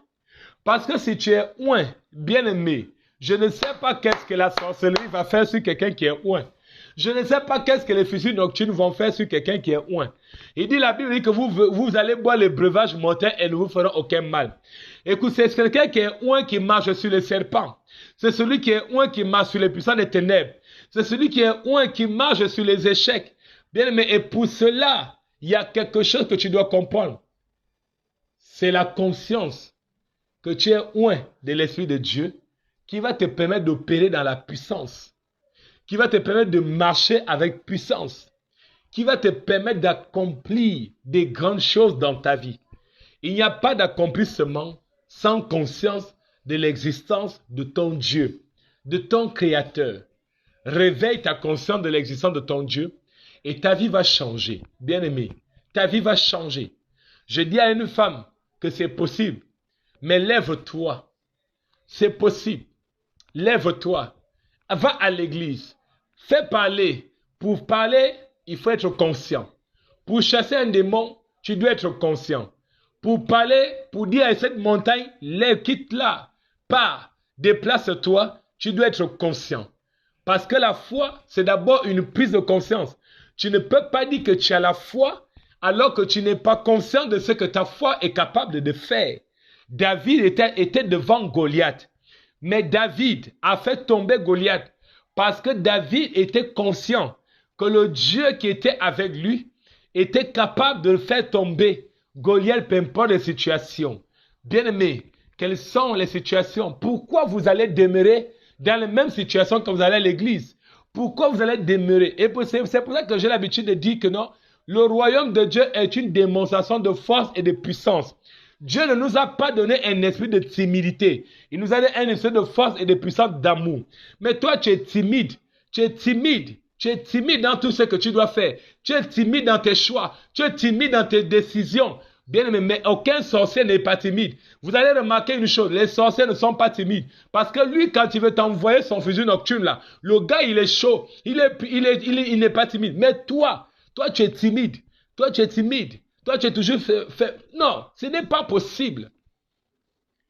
Speaker 1: Parce que si tu es oint, bien-aimé, je ne sais pas qu'est-ce que la sorcellerie va faire sur quelqu'un qui est oint. Je ne sais pas qu'est-ce que les fissures nocturnes vont faire sur quelqu'un qui est oint. Il dit, la Bible dit que vous allez boire les breuvages mortels et ne vous feront aucun mal. Écoute, c'est quelqu'un qui est oint qui marche sur les serpents. C'est celui qui est oint qui marche sur les puissants des ténèbres. C'est celui qui est oint qui marche sur les échecs. Bien aimé, et pour cela, il y a quelque chose que tu dois comprendre. C'est la conscience que tu es oint de l'Esprit de Dieu qui va te permettre d'opérer dans la puissance, qui va te permettre de marcher avec puissance, qui va te permettre d'accomplir des grandes choses dans ta vie. Il n'y a pas d'accomplissement sans conscience de l'existence de ton Dieu, de ton Créateur. Réveille ta conscience de l'existence de ton Dieu et ta vie va changer. Bien-aimé, ta vie va changer. Je dis à une femme que c'est possible, mais lève-toi. C'est possible. Lève-toi. Va à l'église. Fais parler. Pour parler, il faut être conscient. Pour chasser un démon, tu dois être conscient. Pour parler, pour dire à cette montagne, lève, quitte-la, pars, déplace-toi, tu dois être conscient. Parce que la foi, c'est d'abord une prise de conscience. Tu ne peux pas dire que tu as la foi alors que tu n'es pas conscient de ce que ta foi est capable de faire. David était devant Goliath. Mais David a fait tomber Goliath parce que David était conscient que le Dieu qui était avec lui était capable de faire tomber Goliath, peu importe les situations. Bien-aimés, quelles sont les situations? Pourquoi vous allez demeurer dans les mêmes situations que vous allez à l'église? Pourquoi vous allez demeurer? Et c'est pour ça que j'ai l'habitude de dire que non, le royaume de Dieu est une démonstration de force et de puissance. Dieu ne nous a pas donné un esprit de timidité. Il nous a donné un esprit de force et de puissance d'amour. Mais toi, tu es timide. Tu es timide. Tu es timide dans tout ce que tu dois faire. Tu es timide dans tes choix. Tu es timide dans tes décisions. Bien aimé, mais aucun sorcier n'est pas timide. Vous allez remarquer une chose, les sorciers ne sont pas timides. Parce que lui, quand il veut t'envoyer son fusil nocturne là, le gars il est chaud, il n'est pas timide. Mais toi tu es timide. Toi tu es timide. Toi tu es toujours fait. Non, ce n'est pas possible.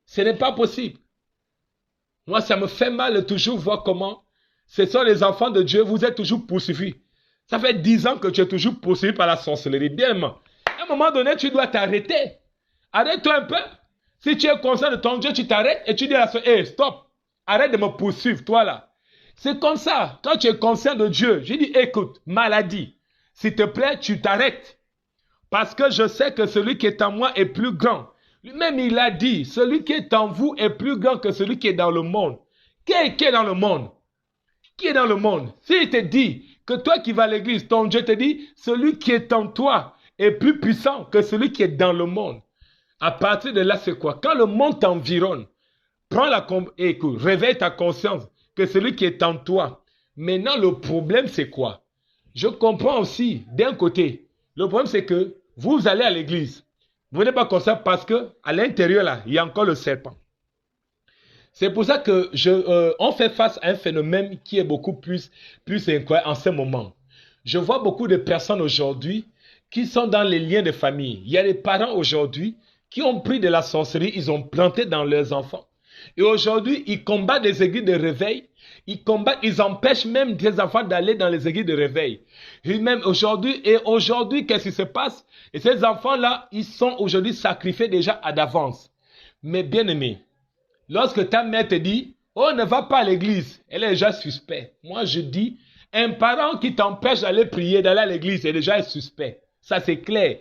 Speaker 1: Ce n'est pas possible. Moi, ça me fait mal de toujours voir comment ce sont les enfants de Dieu, vous êtes toujours poursuivis. Ça fait 10 ans que tu es toujours poursuivi par la sorcellerie. Bien aimé. À un moment donné, tu dois t'arrêter. Arrête-toi un peu. Si tu es conscient de ton Dieu, tu t'arrêtes et tu dis à la soeur, hey, stop. Arrête de me poursuivre, toi là. C'est comme ça. Quand tu es conscient de Dieu, je dis, écoute, maladie, s'il te plaît, tu t'arrêtes. Parce que je sais que celui qui est en moi est plus grand. Lui-même, il a dit, celui qui est en vous est plus grand que celui qui est dans le monde. Qui est dans le monde? Qui est dans le monde? S'il te dit que toi qui vas à l'église, ton Dieu te dit, celui qui est en toi est plus puissant que celui qui est dans le monde. À partir de là, c'est quoi? Quand le monde t'environne, écoute, réveille ta conscience que celui qui est en toi. Maintenant, le problème, c'est quoi? Je comprends aussi, d'un côté, le problème, c'est que vous allez à l'église. Vous n'êtes pas comme ça parce que à l'intérieur, là, il y a encore le serpent. C'est pour ça que on fait face à un phénomène qui est beaucoup plus incroyable en ce moment. Je vois beaucoup de personnes aujourd'hui qui sont dans les liens de famille. Il y a des parents aujourd'hui qui ont pris de la sorcellerie, ils ont planté dans leurs enfants. Et aujourd'hui, ils combattent les églises de réveil. Ils empêchent même des enfants d'aller dans les églises de réveil. Et même aujourd'hui, qu'est-ce qui se passe? Et ces enfants-là, ils sont aujourd'hui sacrifiés déjà à d'avance. Mais bien aimés, lorsque ta mère te dit, oh, ne va pas à l'église, elle est déjà suspecte. Moi, je dis, un parent qui t'empêche d'aller prier, d'aller à l'église, est déjà suspect. Ça, c'est clair.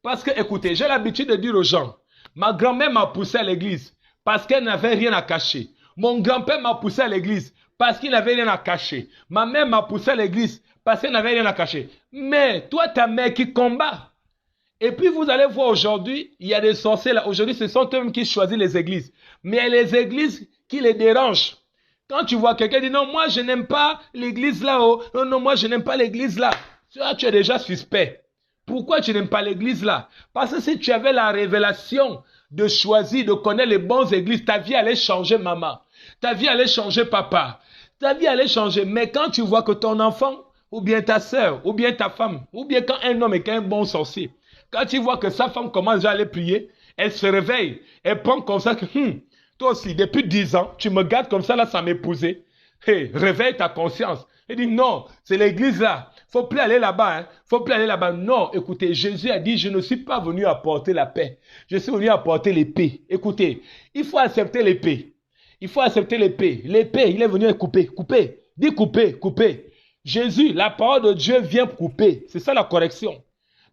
Speaker 1: Parce que, écoutez, j'ai l'habitude de dire aux gens, ma grand-mère m'a poussé à l'église parce qu'elle n'avait rien à cacher. Mon grand-père m'a poussé à l'église parce qu'il n'avait rien à cacher. Ma mère m'a poussé à l'église parce qu'elle n'avait rien à cacher. Mais toi, ta mère qui combat. Et puis vous allez voir aujourd'hui, il y a des sorciers là. Aujourd'hui, ce sont eux qui choisissent les églises. Mais il y a les églises qui les dérangent. Quand tu vois quelqu'un dire non, moi je n'aime pas l'église là-haut. Non, non, moi je n'aime pas l'église là. Tu es déjà suspect. Pourquoi tu n'aimes pas l'église là? Parce que si tu avais la révélation de choisir, de connaître les bonnes églises, ta vie allait changer maman. Ta vie allait changer papa. Ta vie allait changer. Mais quand tu vois que ton enfant, ou bien ta soeur, ou bien ta femme, ou bien quand un homme est un bon sorcier, quand tu vois que sa femme commence déjà à aller prier, elle se réveille, elle prend comme ça que, toi aussi, depuis 10 ans, tu me gardes comme ça là sans m'épouser. Hey, réveille ta conscience. Elle dit non, c'est l'église là. Faut plus aller là-bas, hein. Faut plus aller là-bas. Non, écoutez, Jésus a dit, je ne suis pas venu apporter la paix. Je suis venu apporter l'épée. Écoutez, il faut accepter l'épée. Il faut accepter l'épée. L'épée, il est venu couper, couper. Dis couper, couper. Jésus, la parole de Dieu vient couper. C'est ça la correction.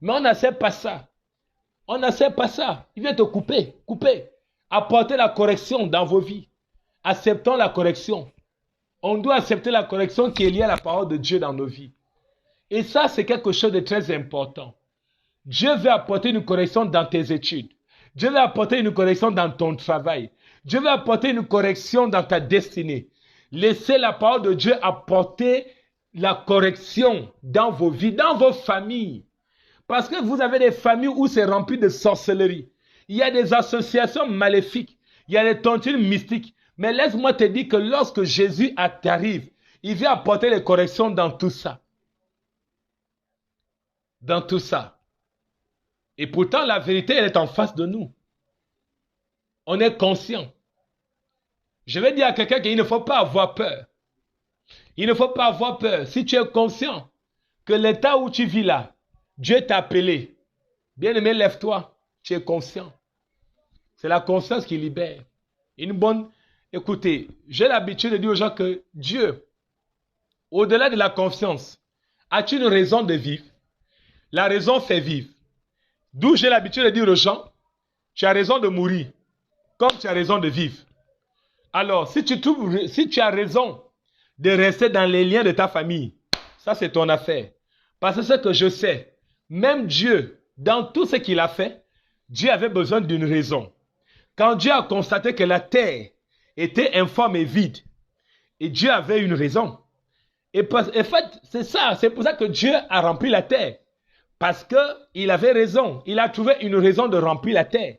Speaker 1: Mais on n'accepte pas ça. On n'accepte pas ça. Il vient te couper, couper. Apporter la correction dans vos vies. Acceptons la correction. On doit accepter la correction qui est liée à la parole de Dieu dans nos vies. Et ça, c'est quelque chose de très important. Dieu veut apporter une correction dans tes études. Dieu veut apporter une correction dans ton travail. Dieu veut apporter une correction dans ta destinée. Laissez la parole de Dieu apporter la correction dans vos vies, dans vos familles. Parce que vous avez des familles où c'est rempli de sorcellerie. Il y a des associations maléfiques. Il y a des tontines mystiques. Mais laisse-moi te dire que lorsque Jésus t'arrive, il vient apporter les corrections dans tout ça. Dans tout ça. Et pourtant, la vérité, elle est en face de nous. On est conscient. Je vais dire à quelqu'un qu'il ne faut pas avoir peur. Il ne faut pas avoir peur. Si tu es conscient que l'état où tu vis là, Dieu t'a appelé. Bien-aimé, lève-toi. Tu es conscient. C'est la conscience qui libère. Écoutez, j'ai l'habitude de dire aux gens que Dieu, au-delà de la conscience, as-tu une raison de vivre? La raison fait vivre. D'où j'ai l'habitude de dire aux gens, tu as raison de mourir, comme tu as raison de vivre. Alors, si tu as raison de rester dans les liens de ta famille, ça c'est ton affaire. Parce que ce que je sais, même Dieu, dans tout ce qu'il a fait, Dieu avait besoin d'une raison. Quand Dieu a constaté que la terre était informe et vide, et Dieu avait une raison. Et en fait, c'est ça, c'est pour ça que Dieu a rempli la terre. Parce qu'il avait raison. Il a trouvé une raison de remplir la terre.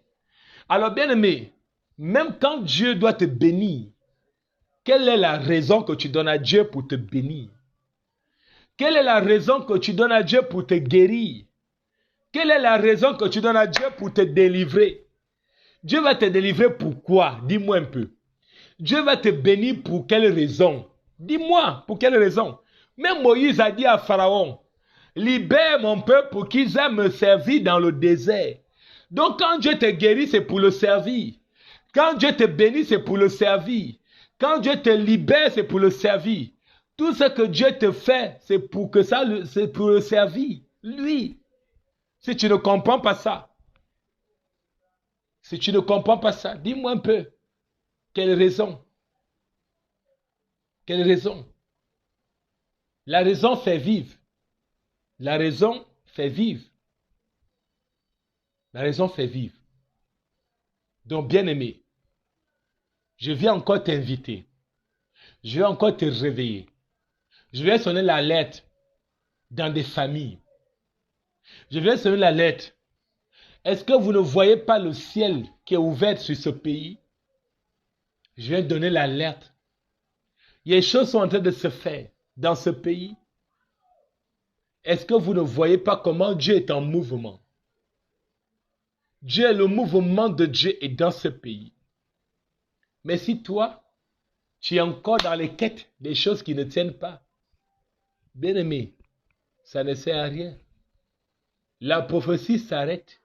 Speaker 1: Alors, bien-aimé, même quand Dieu doit te bénir, quelle est la raison que tu donnes à Dieu pour te bénir? Quelle est la raison que tu donnes à Dieu pour te guérir? Quelle est la raison que tu donnes à Dieu pour te délivrer? Dieu va te délivrer pourquoi? Dis-moi un peu. Dieu va te bénir pour quelle raison? Dis-moi, pour quelle raison? Même Moïse a dit à Pharaon, libère mon peuple pour qu'ils aient me servir dans le désert. Donc quand Dieu te guérit, c'est pour le servir. Quand Dieu te bénit, c'est pour le servir. Quand Dieu te libère, c'est pour le servir. Tout ce que Dieu te fait, c'est pour le servir. Lui. Si tu ne comprends pas ça, dis-moi un peu. Quelle raison? Quelle raison? La raison fait vivre. La raison fait vivre. La raison fait vivre. Donc, bien-aimé, je viens encore t'inviter. Je vais encore te réveiller. Je vais sonner l'alerte dans des familles. Je vais sonner l'alerte. Est-ce que vous ne voyez pas le ciel qui est ouvert sur ce pays? Je vais donner l'alerte. Les choses sont en train de se faire dans ce pays. Est-ce que vous ne voyez pas comment Dieu est en mouvement? Dieu, le mouvement de Dieu est dans ce pays. Mais si toi, tu es encore dans les quêtes des choses qui ne tiennent pas, bien-aimé, ça ne sert à rien. La prophétie s'arrête.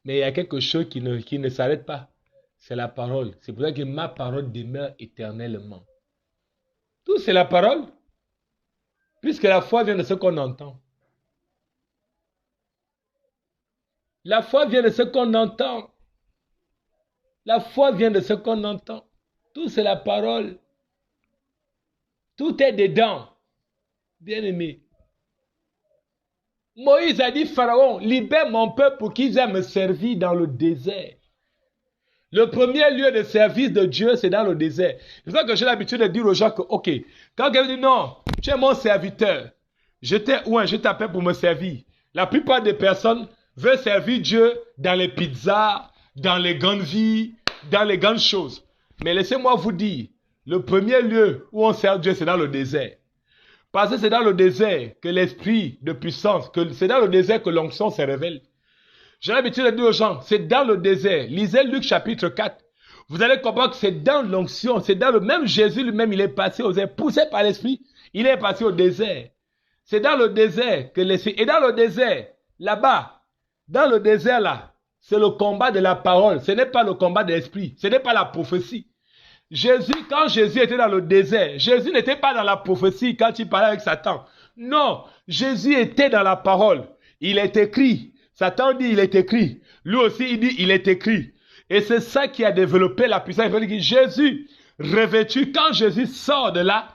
Speaker 1: Mais il y a quelque chose qui ne s'arrête pas. C'est la parole. C'est pour ça que ma parole demeure éternellement. Tout c'est la parole. Puisque la foi vient de ce qu'on entend. La foi vient de ce qu'on entend. La foi vient de ce qu'on entend. Tout c'est la parole. Tout est dedans. Bien-aimé. Moïse a dit, Pharaon, libère mon peuple pour qu'ils aient me servir dans le désert. Le premier lieu de service de Dieu, c'est dans le désert. C'est pour ça que j'ai l'habitude de dire aux gens que, ok, quand quelqu'un dit, non, tu es mon serviteur, je t'appelle pour me servir. La plupart des personnes veulent servir Dieu dans les pizzas, dans les grandes vies, dans les grandes choses. Mais laissez-moi vous dire, le premier lieu où on sert Dieu, c'est dans le désert. Parce que c'est dans le désert que l'esprit de puissance, c'est dans le désert que l'onction se révèle. J'ai l'habitude de dire aux gens, c'est dans le désert. Lisez Luc chapitre 4. Vous allez comprendre que c'est dans l'onction, c'est dans le même Jésus lui-même, il est passé aux airs, poussé par l'esprit, il est passé au désert. C'est dans le désert que l'esprit, et dans le désert, là-bas, dans le désert là, c'est le combat de la parole, ce n'est pas le combat de l'esprit, ce n'est pas la prophétie. Jésus, quand Jésus était dans le désert, Jésus n'était pas dans la prophétie quand il parlait avec Satan. Non, Jésus était dans la parole. Il est écrit. Satan dit il est écrit. Lui aussi il dit il est écrit. Et c'est ça qui a développé la puissance. Jésus revêtu, quand Jésus sort de là,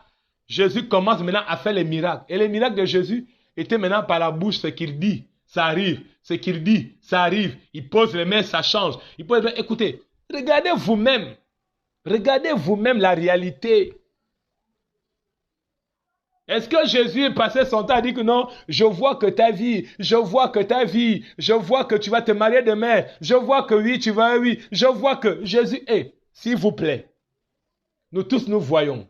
Speaker 1: Jésus commence maintenant à faire les miracles. Et les miracles de Jésus étaient maintenant par la bouche, ce qu'il dit, ça arrive. Ce qu'il dit, ça arrive. Il pose les mains, ça change. Il pose les mains. Écoutez, regardez vous-même. Regardez vous-même la réalité. Est-ce que Jésus est passé son temps à dire que non, je vois que ta vie, je vois que tu vas te marier demain, je vois que oui, je vois que Jésus est, s'il vous plaît. Nous tous nous voyons.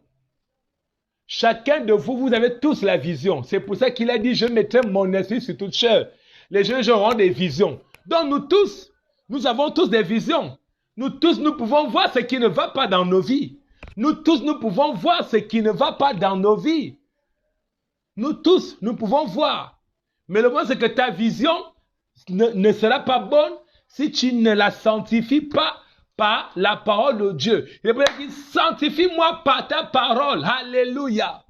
Speaker 1: Chacun de vous, vous avez tous la vision. C'est pour ça qu'il a dit, je mettrai mon esprit sur toute chair. Les jeunes gens auront des visions. Donc nous tous, nous avons tous des visions. Nous tous, nous pouvons voir ce qui ne va pas dans nos vies. Nous tous, nous pouvons voir ce qui ne va pas dans nos vies. Nous tous, nous pouvons voir. Mais le point, c'est que ta vision ne sera pas bonne si tu ne la sanctifies pas par la parole de Dieu. Il dit, sanctifie-moi par ta parole. Alléluia.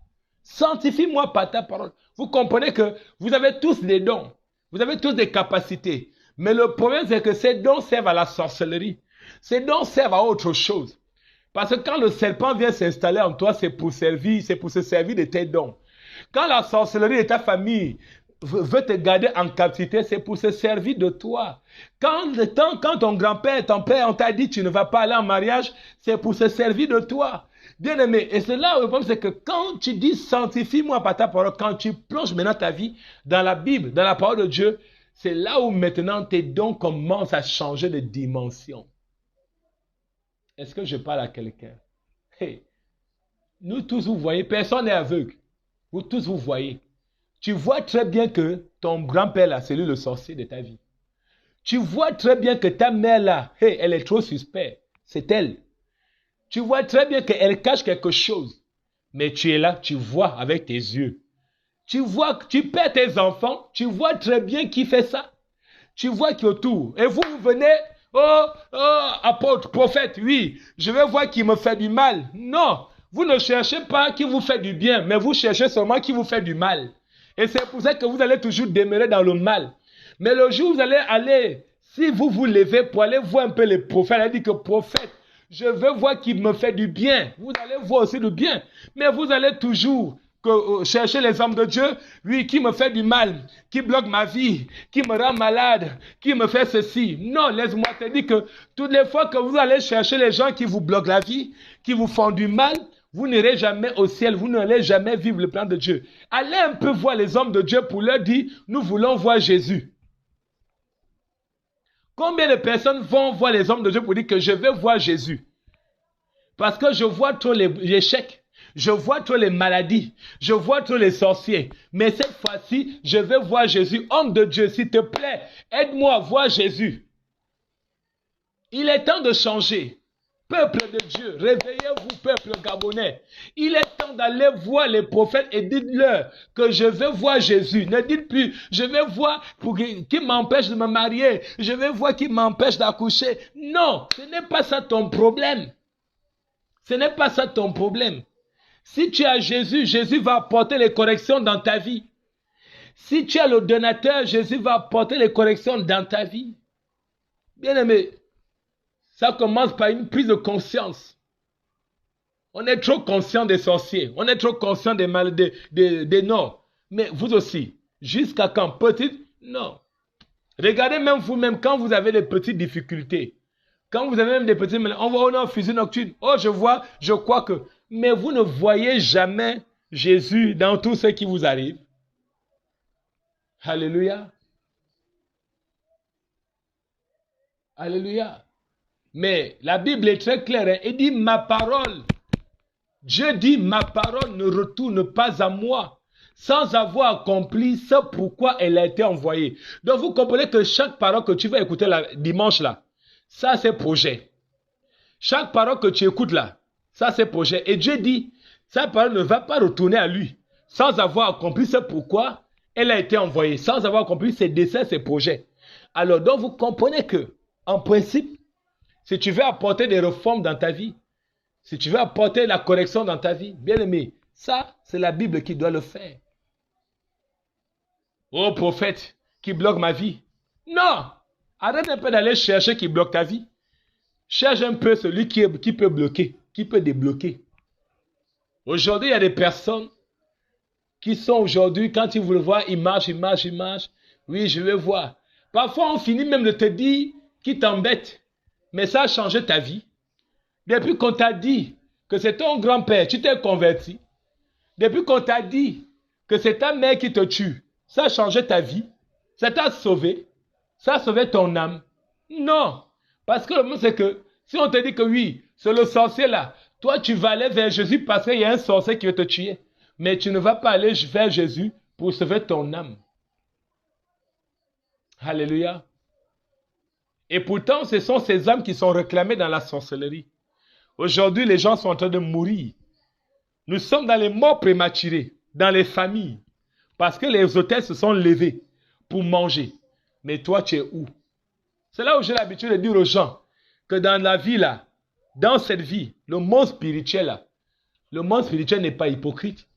Speaker 1: Sanctifie-moi par ta parole. Vous comprenez que vous avez tous des dons. Vous avez tous des capacités. Mais le problème, c'est que ces dons servent à la sorcellerie. Ces dons servent à autre chose. Parce que quand le serpent vient s'installer en toi, c'est pour se servir de tes dons. Quand la sorcellerie de ta famille veut te garder en captivité, c'est pour se servir de toi. Quand ton grand-père, ton père, on t'a dit tu ne vas pas aller en mariage, c'est pour se servir de toi. Bien-aimé, et c'est là où le problème, c'est que quand tu dis sanctifie-moi par ta parole, quand tu plonges maintenant ta vie dans la Bible, dans la parole de Dieu, c'est là où maintenant tes dons commencent à changer de dimension. Est-ce que je parle à quelqu'un? Hey, nous tous, vous voyez, personne n'est aveugle. Vous tous, vous voyez. Tu vois très bien que ton grand-père là, c'est lui le sorcier de ta vie. Tu vois très bien que ta mère là, hey, elle est trop suspecte. C'est elle. Tu vois très bien qu'elle cache quelque chose. Mais tu es là, tu vois avec tes yeux. Tu vois, tu perds tes enfants, tu vois très bien qui fait ça. Tu vois qui est autour. Et vous venez, oh, apôtre, prophète, oui, je vais voir qui me fait du mal. Non, vous ne cherchez pas qui vous fait du bien, mais vous cherchez seulement qui vous fait du mal. Et c'est pour ça que vous allez toujours demeurer dans le mal. Mais le jour où vous allez aller, si vous vous levez pour aller voir un peu les prophètes, elle dit que prophète, je veux voir qui me fait du bien. Vous allez voir aussi le bien. Mais vous allez toujours chercher les hommes de Dieu, oui, qui me fait du mal, qui bloque ma vie, qui me rend malade, qui me fait ceci. Non, laisse-moi te dire que toutes les fois que vous allez chercher les gens qui vous bloquent la vie, qui vous font du mal, vous n'irez jamais au ciel, vous n'allez jamais vivre le plan de Dieu. Allez un peu voir les hommes de Dieu pour leur dire, nous voulons voir Jésus. Combien de personnes vont voir les hommes de Dieu pour dire que je vais voir Jésus? Parce que je vois trop les échecs, je vois trop les maladies, je vois trop les sorciers. Mais cette fois-ci, je vais voir Jésus. Homme de Dieu, s'il te plaît, aide-moi à voir Jésus. Il est temps de changer. Peuple de Dieu, réveillez-vous, peuple gabonais. Il est temps d'aller voir les prophètes et dites-leur que je vais voir Jésus. Ne dites plus, je vais voir qui m'empêche de me marier. Je vais voir qui m'empêche d'accoucher. Non, ce n'est pas ça ton problème. Ce n'est pas ça ton problème. Si tu as Jésus, Jésus va apporter les corrections dans ta vie. Si tu as le donateur, Jésus va apporter les corrections dans ta vie. Bien-aimé, ça commence par une prise de conscience. On est trop conscient des sorciers. On est trop conscient des maladies, des non. Mais vous aussi, jusqu'à quand? Petite? Non. Regardez même vous-même quand vous avez des petites difficultés. Quand vous avez même des petites maladies, on a un fusil nocturne. Oh, je vois, je crois que... Mais vous ne voyez jamais Jésus dans tout ce qui vous arrive. Alléluia. Alléluia. Mais la Bible est très claire. Hein? Il dit ma parole. Dieu dit ma parole ne retourne pas à moi sans avoir accompli ce pourquoi elle a été envoyée. Donc vous comprenez que chaque parole que tu vas écouter dimanche là, ça c'est projet. Chaque parole que tu écoutes là, ça c'est projet. Et Dieu dit, sa parole ne va pas retourner à lui sans avoir accompli ce pourquoi elle a été envoyée, sans avoir accompli ses desseins, ses projets. Alors donc vous comprenez que, en principe, si tu veux apporter des réformes dans ta vie, si tu veux apporter la correction dans ta vie, bien aimé, ça c'est la Bible qui doit le faire. Oh prophète, qui bloque ma vie. Non, arrête un peu d'aller chercher qui bloque ta vie. Cherche un peu celui qui peut bloquer, qui peut débloquer. Aujourd'hui, il y a des personnes qui sont aujourd'hui, quand ils vous le voient, ils marchent. Oui, je vais voir. Parfois, on finit même de te dire qui t'embête. Mais ça a changé ta vie. Depuis qu'on t'a dit que c'est ton grand-père, tu t'es converti. Depuis qu'on t'a dit que c'est ta mère qui te tue, ça a changé ta vie. Ça t'a sauvé. Ça a sauvé ton âme. Non. Parce que le mot c'est que si on te dit que oui, c'est le sorcier là, toi tu vas aller vers Jésus parce qu'il y a un sorcier qui veut te tuer. Mais tu ne vas pas aller vers Jésus pour sauver ton âme. Alléluia. Et pourtant, ce sont ces âmes qui sont réclamées dans la sorcellerie. Aujourd'hui, les gens sont en train de mourir. Nous sommes dans les morts prématurés, dans les familles, parce que les hôtels se sont levés pour manger. Mais toi, tu es où? C'est là où j'ai l'habitude de dire aux gens que dans la vie là, dans cette vie, le monde spirituel là, le monde spirituel n'est pas hypocrite.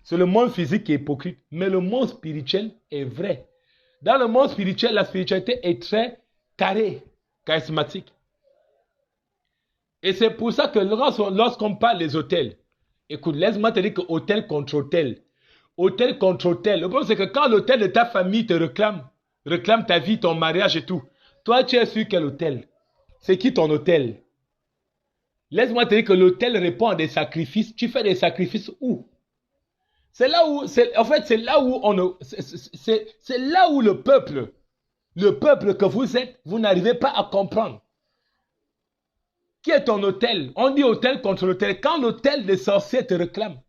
Speaker 1: C'est le monde physique qui est hypocrite, mais le monde spirituel est vrai. Dans le monde spirituel, la spiritualité est très carrée, charismatique. Et c'est pour ça que lorsqu'on parle des hôtels, écoute, laisse-moi te dire que hôtel contre hôtel, Autel contre autel. Le problème, c'est que quand l'autel de ta famille te réclame ta vie, ton mariage et tout, toi, tu es sur quel autel? C'est qui ton autel? Laisse-moi te dire que l'autel répond à des sacrifices. Tu fais des sacrifices où? C'est là où, en fait, c'est là où c'est là où le peuple que vous êtes, vous n'arrivez pas à comprendre. Qui est ton autel? On dit autel contre l'autel. Quand l'autel des sorciers te réclame,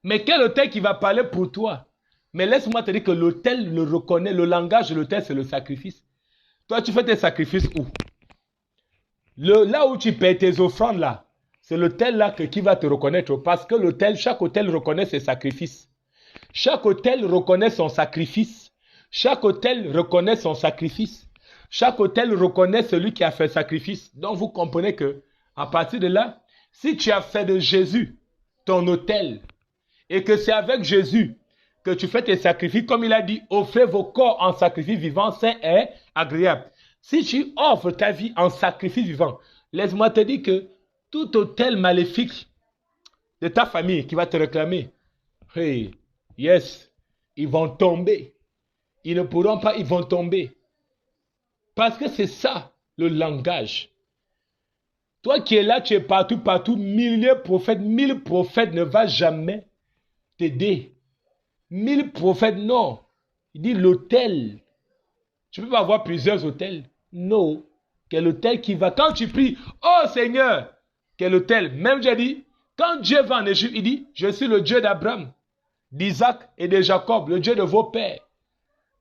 Speaker 1: mais quel autel qui va parler pour toi? Mais laisse-moi te dire que l'autel le reconnaît, le langage de l'autel, c'est le sacrifice. Toi, tu fais tes sacrifices où? Là où tu payes tes offrandes, là, c'est l'autel là qui va te reconnaître. Parce que chaque autel reconnaît ses sacrifices. Chaque autel reconnaît son sacrifice. Chaque autel reconnaît son sacrifice. Chaque autel reconnaît celui qui a fait sacrifice. Donc vous comprenez que, à partir de là, si tu as fait de Jésus ton autel, et que c'est avec Jésus que tu fais tes sacrifices, comme il a dit, offrez vos corps en sacrifice vivant, saint et agréable. Si tu offres ta vie en sacrifice vivant, laisse-moi te dire que tout autel maléfique de ta famille qui va te réclamer, hey, yes, ils vont tomber. Ils ne pourront pas, ils vont tomber. Parce que c'est ça, le langage. Toi qui es là, tu es partout, 1000 prophètes ne vont jamais t'aider. 1000 prophètes, non. Il dit l'autel. Tu peux pas avoir plusieurs autels. Non. Quel autel qui va. Quand tu pries, oh Seigneur, quel autel. Même j'ai dit, quand Dieu va en Égypte, il dit, je suis le Dieu d'Abraham, d'Isaac et de Jacob, le Dieu de vos pères.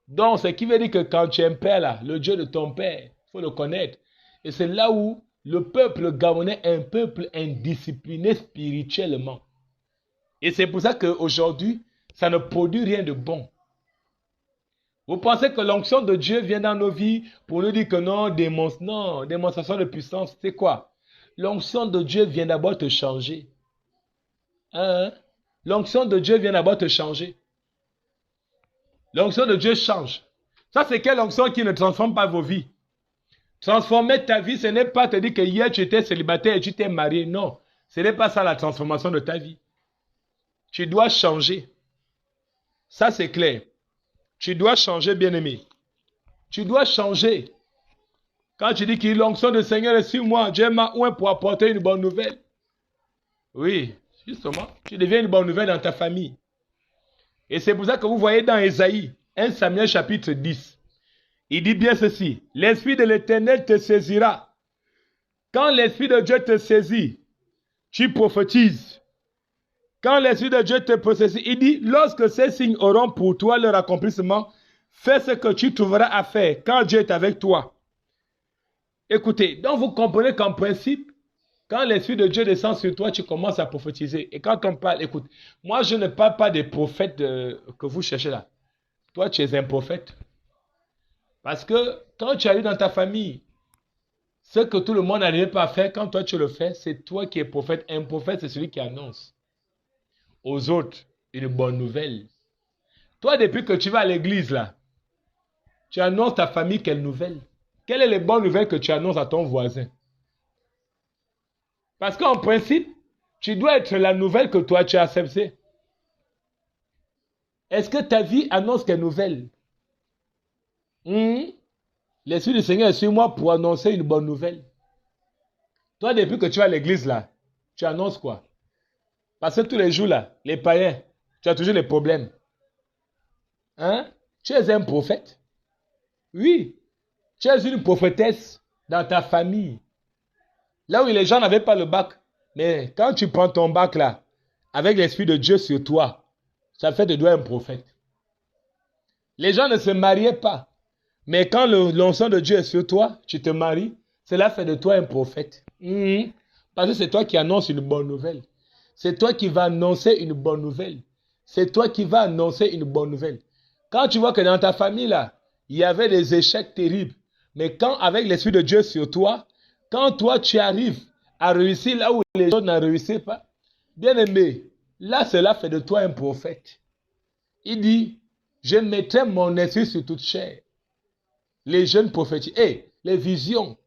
Speaker 1: Donc, ce qui veut dire que quand tu es un père là, le Dieu de ton père, il faut le connaître. Et c'est là où le peuple gabonais est un peuple indiscipliné spirituellement. Et c'est pour ça qu'aujourd'hui, ça ne produit rien de bon. Vous pensez que l'onction de Dieu vient dans nos vies pour nous dire que non, démonstration de puissance, c'est quoi? L'onction de Dieu vient d'abord te changer. Hein? L'onction de Dieu vient d'abord te changer. L'onction de Dieu change. Ça, c'est quelle onction qui ne transforme pas vos vies? Transformer ta vie, ce n'est pas te dire que hier tu étais célibataire et tu t'es marié. Non, ce n'est pas ça la transformation de ta vie. Tu dois changer. Ça, c'est clair. Tu dois changer, bien-aimé. Tu dois changer. Quand tu dis que l'onction du Seigneur est sur moi, Dieu m'a oint pour apporter une bonne nouvelle. Oui, justement, tu deviens une bonne nouvelle dans ta famille. Et c'est pour ça que vous voyez dans Ésaïe, 1 Samuel chapitre 10, il dit bien ceci, l'Esprit de l'Éternel te saisira. Quand l'Esprit de Dieu te saisit, tu prophétises. Quand l'Esprit de Dieu te possède, il dit, lorsque ces signes auront pour toi leur accomplissement, fais ce que tu trouveras à faire quand Dieu est avec toi. Écoutez, donc vous comprenez qu'en principe, quand l'Esprit de Dieu descend sur toi, tu commences à prophétiser. Et quand on parle, écoute, moi je ne parle pas des prophètes que vous cherchez là. Toi, tu es un prophète. Parce que quand tu arrives dans ta famille, ce que tout le monde n'arrive pas à faire, quand toi tu le fais, c'est toi qui es prophète. Un prophète, c'est celui qui annonce aux autres une bonne nouvelle. Toi, depuis que tu vas à l'église là, tu annonces ta famille quelle nouvelle? Quelles sont les bonnes nouvelles que tu annonces à ton voisin? Parce qu'en principe, tu dois être la nouvelle que toi tu as acceptée. Est-ce que ta vie annonce quelle nouvelle? L'Esprit du Seigneur est sur moi pour annoncer une bonne nouvelle. Toi, depuis que tu vas à l'église là, tu annonces quoi? Parce que tous les jours là, les païens, tu as toujours des problèmes. Hein? Tu es un prophète. Oui. Tu es une prophétesse dans ta famille. Là où les gens n'avaient pas le bac. Mais quand tu prends ton bac là, avec l'Esprit de Dieu sur toi, ça fait de toi un prophète. Les gens ne se mariaient pas. Mais quand l'onction de Dieu est sur toi, tu te maries, cela fait de toi un prophète. Parce que c'est toi qui annonces une bonne nouvelle. C'est toi qui vas annoncer une bonne nouvelle. C'est toi qui vas annoncer une bonne nouvelle. Quand tu vois que dans ta famille là, il y avait des échecs terribles, mais quand avec l'Esprit de Dieu sur toi, quand toi tu arrives à réussir là où les autres n'ont réussi pas, bien aimé, là cela fait de toi un prophète. Il dit, je mettrai mon esprit sur toute chair. Les jeunes prophétiques, et les visions.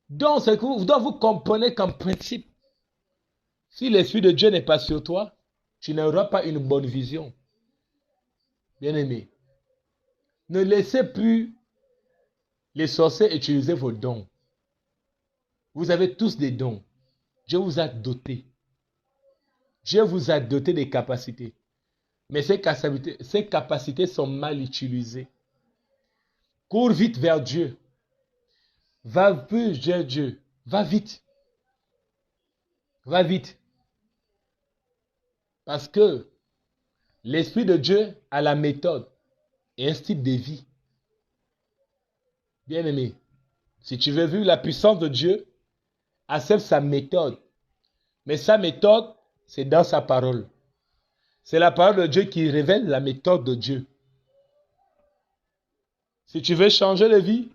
Speaker 1: Donc vous comprenez qu'en principe, si l'Esprit de Dieu n'est pas sur toi, tu n'auras pas une bonne vision. Bien-aimés, ne laissez plus les sorciers utiliser vos dons. Vous avez tous des dons. Dieu vous a doté. Dieu vous a doté des capacités. Mais ces capacités sont mal utilisées. Cours vite vers Dieu. Va plus vers Dieu. Va vite. Va vite. Parce que l'Esprit de Dieu a la méthode et un style de vie. Bien-aimé, si tu veux vivre la puissance de Dieu, accepte sa méthode. Mais sa méthode, c'est dans sa parole. C'est la parole de Dieu qui révèle la méthode de Dieu. Si tu veux changer de vie,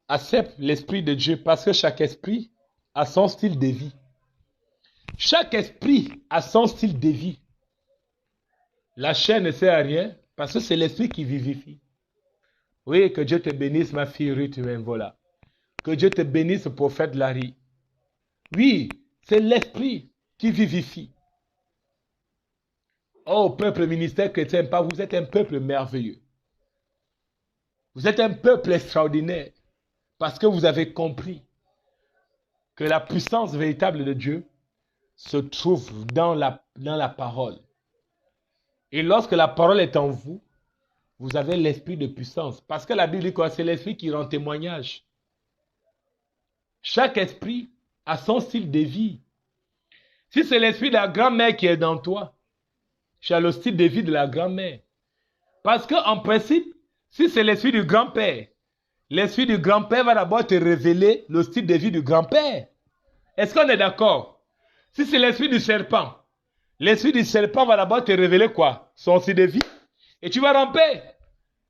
Speaker 1: accepte l'Esprit de Dieu parce que chaque esprit a son style de vie. Chaque esprit a son style de vie. La chair ne sert à rien parce que c'est l'esprit qui vivifie. Oui, que Dieu te bénisse, ma fille Ruth voilà. Que Dieu te bénisse, prophète Larry. Oui, c'est l'esprit qui vivifie. Oh, peuple ministère chrétien, vous êtes un peuple merveilleux. Vous êtes un peuple extraordinaire parce que vous avez compris que la puissance véritable de Dieu se trouve dans la parole. Et lorsque la parole est en vous, vous avez l'esprit de puissance. Parce que la Bible dit quoi? C'est l'esprit qui rend témoignage. Chaque esprit a son style de vie. Si c'est l'esprit de la grand-mère qui est dans toi, tu as le style de vie de la grand-mère. Parce qu'en principe, si c'est l'esprit du grand-père, l'esprit du grand-père va d'abord te révéler le style de vie du grand-père. Est-ce qu'on est d'accord? Si c'est l'esprit du serpent va d'abord te révéler quoi? Son style de vie. Et tu vas ramper.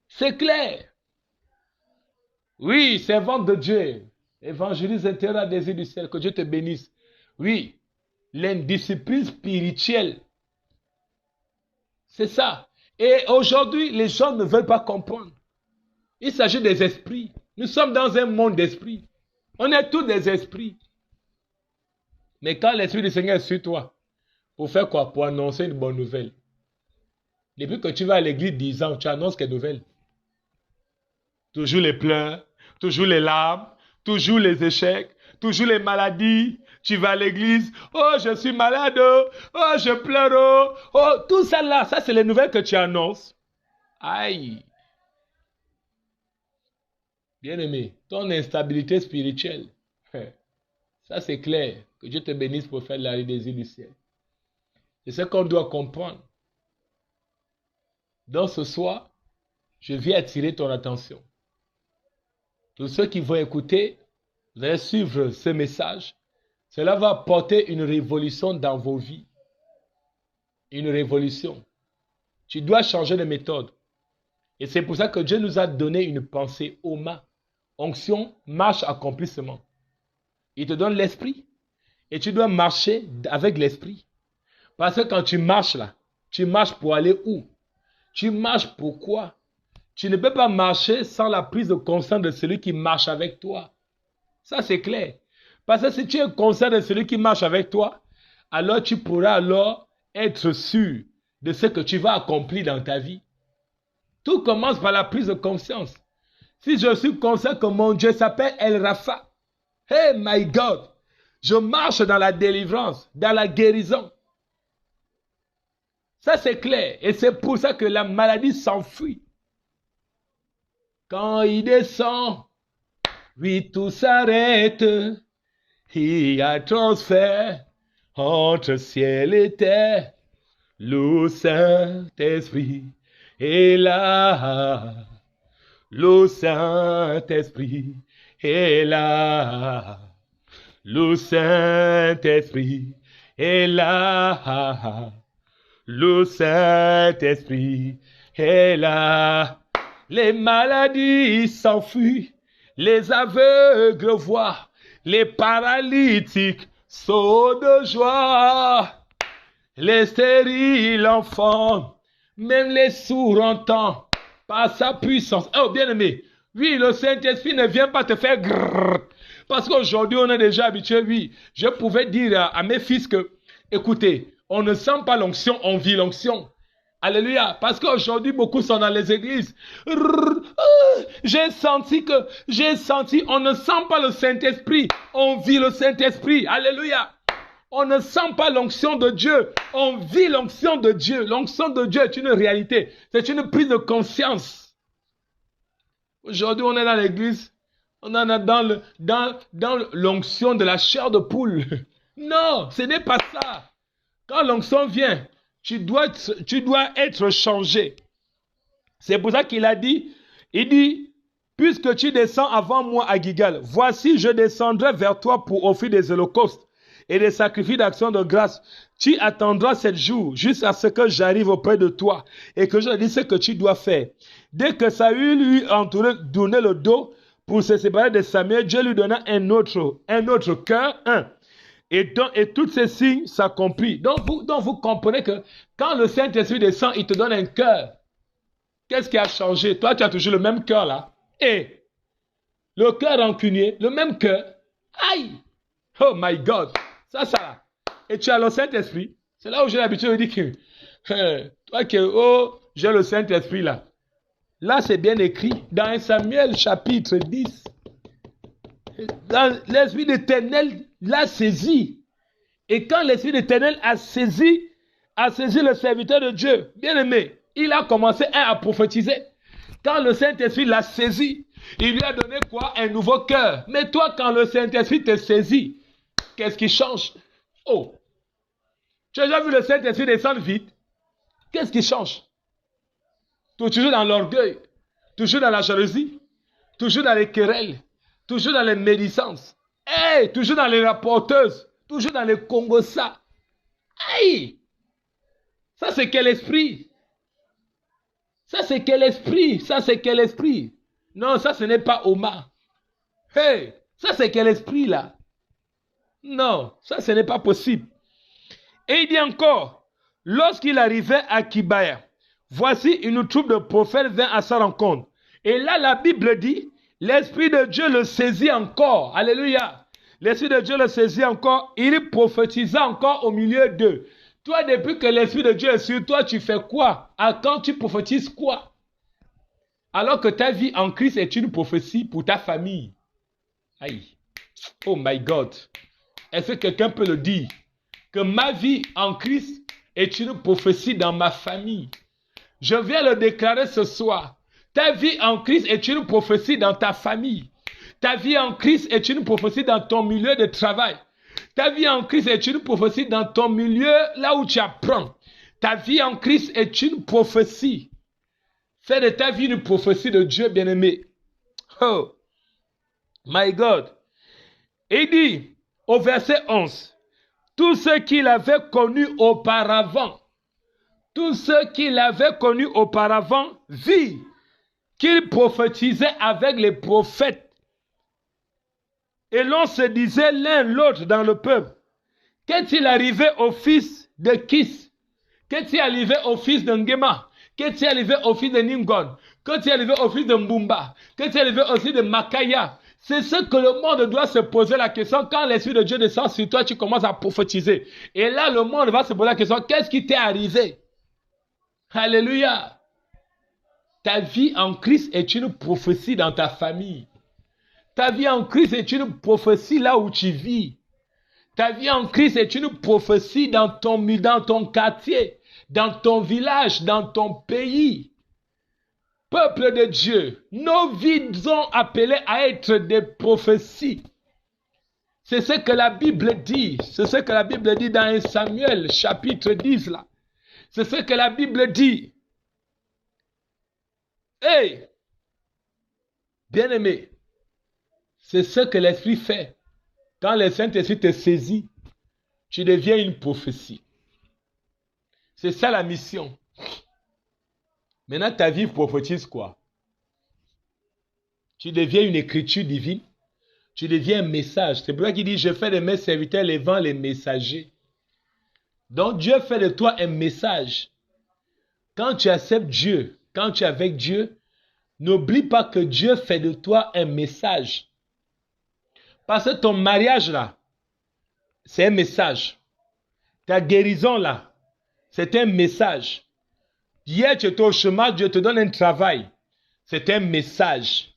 Speaker 1: C'est clair. Oui, servante de Dieu. Évangélise intérieur des yeux du ciel. Que Dieu te bénisse. Oui, l'indiscipline spirituelle. C'est ça. Et aujourd'hui, les gens ne veulent pas comprendre. Il s'agit des esprits. Nous sommes dans un monde d'esprits. On est tous des esprits. Mais quand l'Esprit du Seigneur est sur toi, pour faire quoi? Pour annoncer une bonne nouvelle. Depuis que tu vas à l'église 10 ans, tu annonces quelle nouvelle? Toujours les pleurs, toujours les larmes, toujours les échecs, toujours les maladies. Tu vas à l'église, oh je suis malade, oh je pleure, oh tout ça là, ça c'est les nouvelles que tu annonces. Aïe. Bien-aimé, ton instabilité spirituelle, ça c'est clair. Que Dieu te bénisse pour faire la des yeux du ciel. C'est ce qu'on doit comprendre. Donc ce soir, je viens attirer ton attention. Tous ceux qui vont écouter, vous allez suivre ce message. Cela va apporter une révolution dans vos vies. Une révolution. Tu dois changer de méthode. Et c'est pour ça que Dieu nous a donné une pensée, Oma. Onction, marche, accomplissement. Il te donne l'esprit. Et tu dois marcher avec l'esprit. Parce que quand tu marches là, tu marches pour aller où? Tu marches pourquoi? Tu ne peux pas marcher sans la prise de conscience de celui qui marche avec toi. Ça c'est clair. Parce que si tu es conscient de celui qui marche avec toi, alors tu pourras alors être sûr de ce que tu vas accomplir dans ta vie. Tout commence par la prise de conscience. Si je suis conscient que mon Dieu s'appelle El Rafa, hey my God, je marche dans la délivrance, dans la guérison. Ça c'est clair. Et c'est pour ça que la maladie s'enfuit. Quand il descend, oui tout s'arrête. Il y a transfert entre ciel et terre. Le Saint-Esprit est là. Le Saint-Esprit est là. Le Saint-Esprit est là. Le Saint-Esprit est là. Les maladies s'enfuient. Les aveugles voient. Les paralytiques sautent de joie. Les stériles enfants, même les sourds entendent par sa puissance. Oh bien-aimé, oui, le Saint-Esprit ne vient pas te faire grrr. Parce qu'aujourd'hui, on est déjà habitué, oui. Je pouvais dire à mes fils que, écoutez, on ne sent pas l'onction, on vit l'onction. Alléluia. Parce qu'aujourd'hui, beaucoup sont dans les églises. J'ai senti, on ne sent pas le Saint-Esprit. On vit le Saint-Esprit. Alléluia. On ne sent pas l'onction de Dieu. On vit l'onction de Dieu. L'onction de Dieu est une réalité. C'est une prise de conscience. Aujourd'hui, on est dans l'église. On en a dans l'onction de la chair de poule. Non, ce n'est pas ça. Quand l'onction vient, tu dois être changé. C'est pour ça qu'il a dit, puisque tu descends avant moi à Gilgal, voici je descendrai vers toi pour offrir des holocaustes et des sacrifices d'action de grâce. Tu attendras 7 jours jusqu'à ce que j'arrive auprès de toi et que je te dise ce que tu dois faire. Dès que Saül lui tournait le dos pour se séparer de Samuel, Dieu lui donna un autre cœur, Et tous ces signes s'accomplissent. Donc vous comprenez que quand le Saint-Esprit descend, il te donne un cœur. Qu'est-ce qui a changé? Toi, tu as toujours le même cœur là. Et le cœur rancunier, le même cœur. Aïe! Oh my God! Ça. Et tu as le Saint-Esprit. C'est là où j'ai l'habitude de dire que toi j'ai le Saint-Esprit là. Là, c'est bien écrit dans 1 Samuel chapitre 10. L'Esprit d'Éternel l'a saisi. Et quand l'Esprit d'Éternel a saisi le serviteur de Dieu, bien aimé, il a commencé à prophétiser. Quand le Saint-Esprit l'a saisi, il lui a donné quoi? Un nouveau cœur. Mais toi, quand le Saint-Esprit te saisit, qu'est-ce qui change? Oh, tu as déjà vu le Saint-Esprit descendre vite? Qu'est-ce qui change? Toujours dans l'orgueil, toujours dans la jalousie, toujours dans les querelles, toujours dans les médisances, toujours dans les rapporteuses, toujours dans les congossas. Aïe! Ça c'est quel esprit? Ça c'est quel esprit? Ça c'est quel esprit? Non, ça ce n'est pas Omar. Ça c'est quel esprit là? Non, ça ce n'est pas possible. Et il dit encore, lorsqu'il arrivait à Kibaya, voici une troupe de prophètes vint à sa rencontre. Et là la Bible dit, l'Esprit de Dieu le saisit encore. Alléluia. L'Esprit de Dieu le saisit encore. Il prophétisa encore au milieu d'eux. Toi, depuis que l'Esprit de Dieu est sur toi, tu fais quoi? Quand tu prophétises quoi? Alors que ta vie en Christ est une prophétie pour ta famille. Aïe. Oh my God. Est-ce que quelqu'un peut le dire? Que ma vie en Christ est une prophétie dans ma famille. Je viens le déclarer ce soir. Ta vie en Christ est une prophétie dans ta famille. Ta vie en Christ est une prophétie dans ton milieu de travail. Ta vie en Christ est une prophétie dans ton milieu là où tu apprends. Ta vie en Christ est une prophétie. Fais de ta vie une prophétie de Dieu bien-aimé. Oh, my God. Il dit au verset 11, tous ceux qu'il avait connus auparavant, vit qu'il prophétisait avec les prophètes. Et l'on se disait l'un l'autre dans le peuple, qu'est-il arrivé au fils de Kis? Qu'est-il arrivé au fils de Ngema? Qu'est-il arrivé au fils de Ningon? Qu'est-il arrivé au fils de Mbumba? Qu'est-il arrivé aussi de Makaya? C'est ce que le monde doit se poser la question. Quand l'Esprit de Dieu descend sur toi, tu commences à prophétiser. Et là, le monde va se poser la question, qu'est-ce qui t'est arrivé? Alléluia. Ta vie en Christ est une prophétie dans ta famille. Ta vie en Christ est une prophétie là où tu vis. Ta vie en Christ est une prophétie dans ton quartier, dans ton village, dans ton pays. Peuple de Dieu, nos vies sont appelées à être des prophéties. C'est ce que la Bible dit. C'est ce que la Bible dit dans 1 Samuel chapitre 10 là. C'est ce que la Bible dit. Hey! Bien-aimé, c'est ce que l'Esprit fait. Quand le Saint-Esprit te saisit, tu deviens une prophétie. C'est ça la mission. Maintenant, ta vie prophétise quoi? Tu deviens une écriture divine. Tu deviens un message. C'est pour ça qu'il dit, je fais de mes serviteurs les vents, les messagers. Donc, Dieu fait de toi un message. Quand tu acceptes Dieu, quand tu es avec Dieu, n'oublie pas que Dieu fait de toi un message. Parce que ton mariage là, c'est un message. Ta guérison là, c'est un message. Hier, tu étais au chômage, Dieu te donne un travail. C'est un message.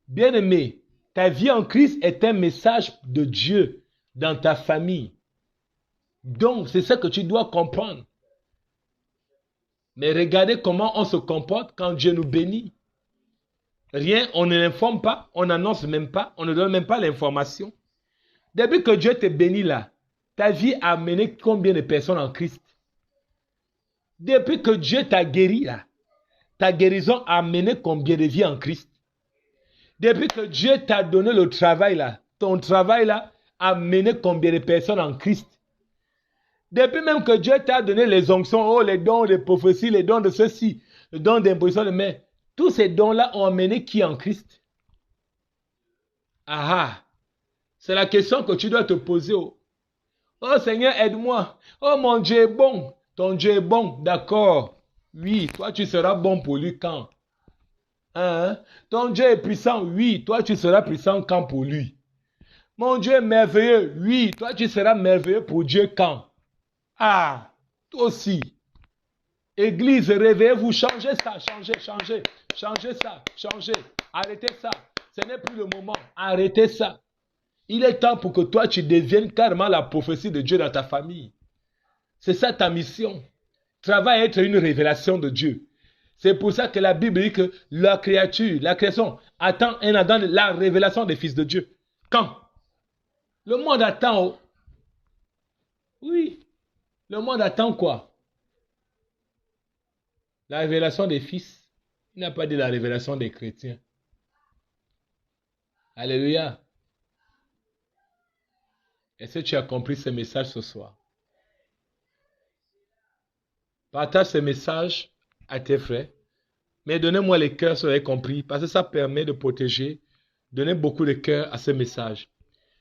Speaker 1: Bien-aimé, ta vie en Christ est un message de Dieu dans ta famille. Donc, c'est ça que tu dois comprendre. Mais regardez comment on se comporte quand Dieu nous bénit. Rien, on ne l'informe pas, on n'annonce même pas, on ne donne même pas l'information. Depuis que Dieu te bénit là, ta vie a amené combien de personnes en Christ? Depuis que Dieu t'a guéri là, ta guérison a amené combien de vies en Christ? Depuis que Dieu t'a donné le travail là, ton travail là a amené combien de personnes en Christ? Depuis même que Dieu t'a donné les onctions, oh, les dons de prophétie, les dons de ceci, les dons d'imposition de main, tous ces dons-là ont amené qui en Christ? Ah, c'est la question que tu dois te poser. Oh, oh Seigneur, aide-moi. Oh, mon Dieu est bon. Ton Dieu est bon, d'accord. Oui, toi tu seras bon pour lui quand? Hein? Ton Dieu est puissant, oui, toi tu seras puissant quand pour lui? Mon Dieu est merveilleux, oui, toi tu seras merveilleux pour Dieu quand? Ah, toi aussi. Église, réveillez-vous, changez ça, changez ça, changez. Arrêtez ça. Ce n'est plus le moment. Arrêtez ça. Il est temps pour que toi, tu deviennes carrément la prophétie de Dieu dans ta famille. C'est ça ta mission. Travaille à être une révélation de Dieu. C'est pour ça que la Bible dit que la création, attend un Adam la révélation des fils de Dieu. Quand? Le monde attend. Oh. Oui. Le monde attend quoi? La révélation des fils. Il n'a pas dit la révélation des chrétiens. Alléluia. Est-ce que tu as compris ce message ce soir? Partage ce message à tes frères. Mais donnez-moi les cœurs si vous avez compris. Parce que ça permet de protéger. Donnez beaucoup de cœurs à ce message.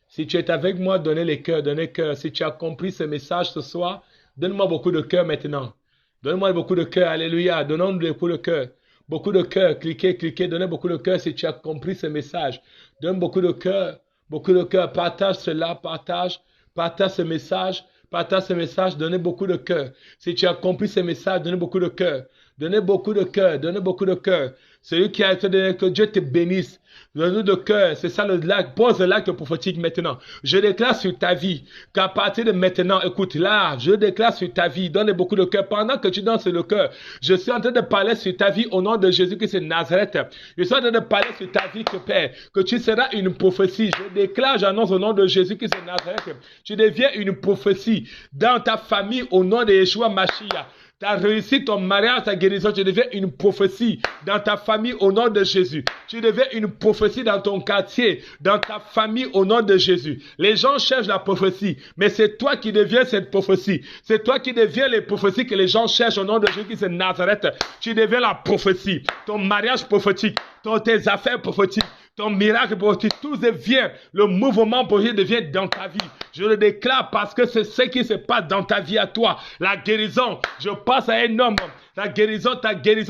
Speaker 1: Si tu es avec moi, donnez les cœurs, donnez les cœurs. Si tu as compris ce message ce soir, donne-moi beaucoup de cœurs maintenant. Donne-moi beaucoup de cœurs. Alléluia. Donnons-nous beaucoup de cœurs. Beaucoup de cœurs. Cliquez, cliquez. Donnez beaucoup de cœurs si tu as compris ce message. Donne beaucoup de cœurs. Beaucoup de cœurs. Partage cela. Partage. Partage ce message. Partage ce message. Donnez beaucoup de cœurs. Si tu as compris ce message, donnez beaucoup de cœurs. Donnez beaucoup de cœur, donnez beaucoup de cœur. Celui qui a été donné, que Dieu te bénisse. Donne-nous de cœur, c'est ça le lac. Pose le lac prophétique maintenant. Je déclare sur ta vie qu'à partir de maintenant, écoute là, je déclare sur ta vie, donne beaucoup de cœur. Pendant que tu danses le cœur, je suis en train de parler sur ta vie au nom de Jésus qui c'est Nazareth. Je suis en train de parler sur ta vie que Père, que tu seras une prophétie. Je déclare, j'annonce au nom de Jésus qui c'est Nazareth. Tu deviens une prophétie dans ta famille au nom de Yeshua Mashiach. Tu as réussi ton mariage, ta guérison, tu deviens une prophétie dans ta famille au nom de Jésus. Tu deviens une prophétie dans ton quartier, dans ta famille au nom de Jésus. Les gens cherchent la prophétie, mais c'est toi qui deviens cette prophétie. C'est toi qui deviens les prophéties que les gens cherchent au nom de Jésus qui c'est Nazareth. Tu deviens la prophétie. Ton mariage prophétique, tes affaires prophétiques, ton miracle prophétique, tout devient, le mouvement prophétique devient dans ta vie. Je le déclare parce que c'est ce qui se passe dans ta vie à toi. La guérison, je passe à un homme. Ta guérison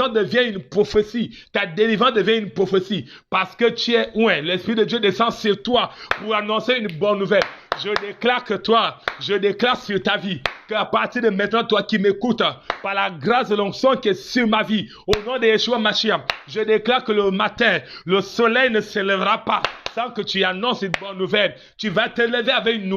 Speaker 1: devient une prophétie. Ta délivrance devient une prophétie. Parce que tu es loin. L'Esprit de Dieu descend sur toi pour annoncer une bonne nouvelle. Je déclare que toi, je déclare sur ta vie, qu'à partir de maintenant, toi qui m'écoutes, par la grâce de l'onction qui est sur ma vie, au nom de Yeshua Mashiach, je déclare que le matin, le soleil ne se lèvera pas sans que tu annonces une bonne nouvelle. Tu vas te lever avec une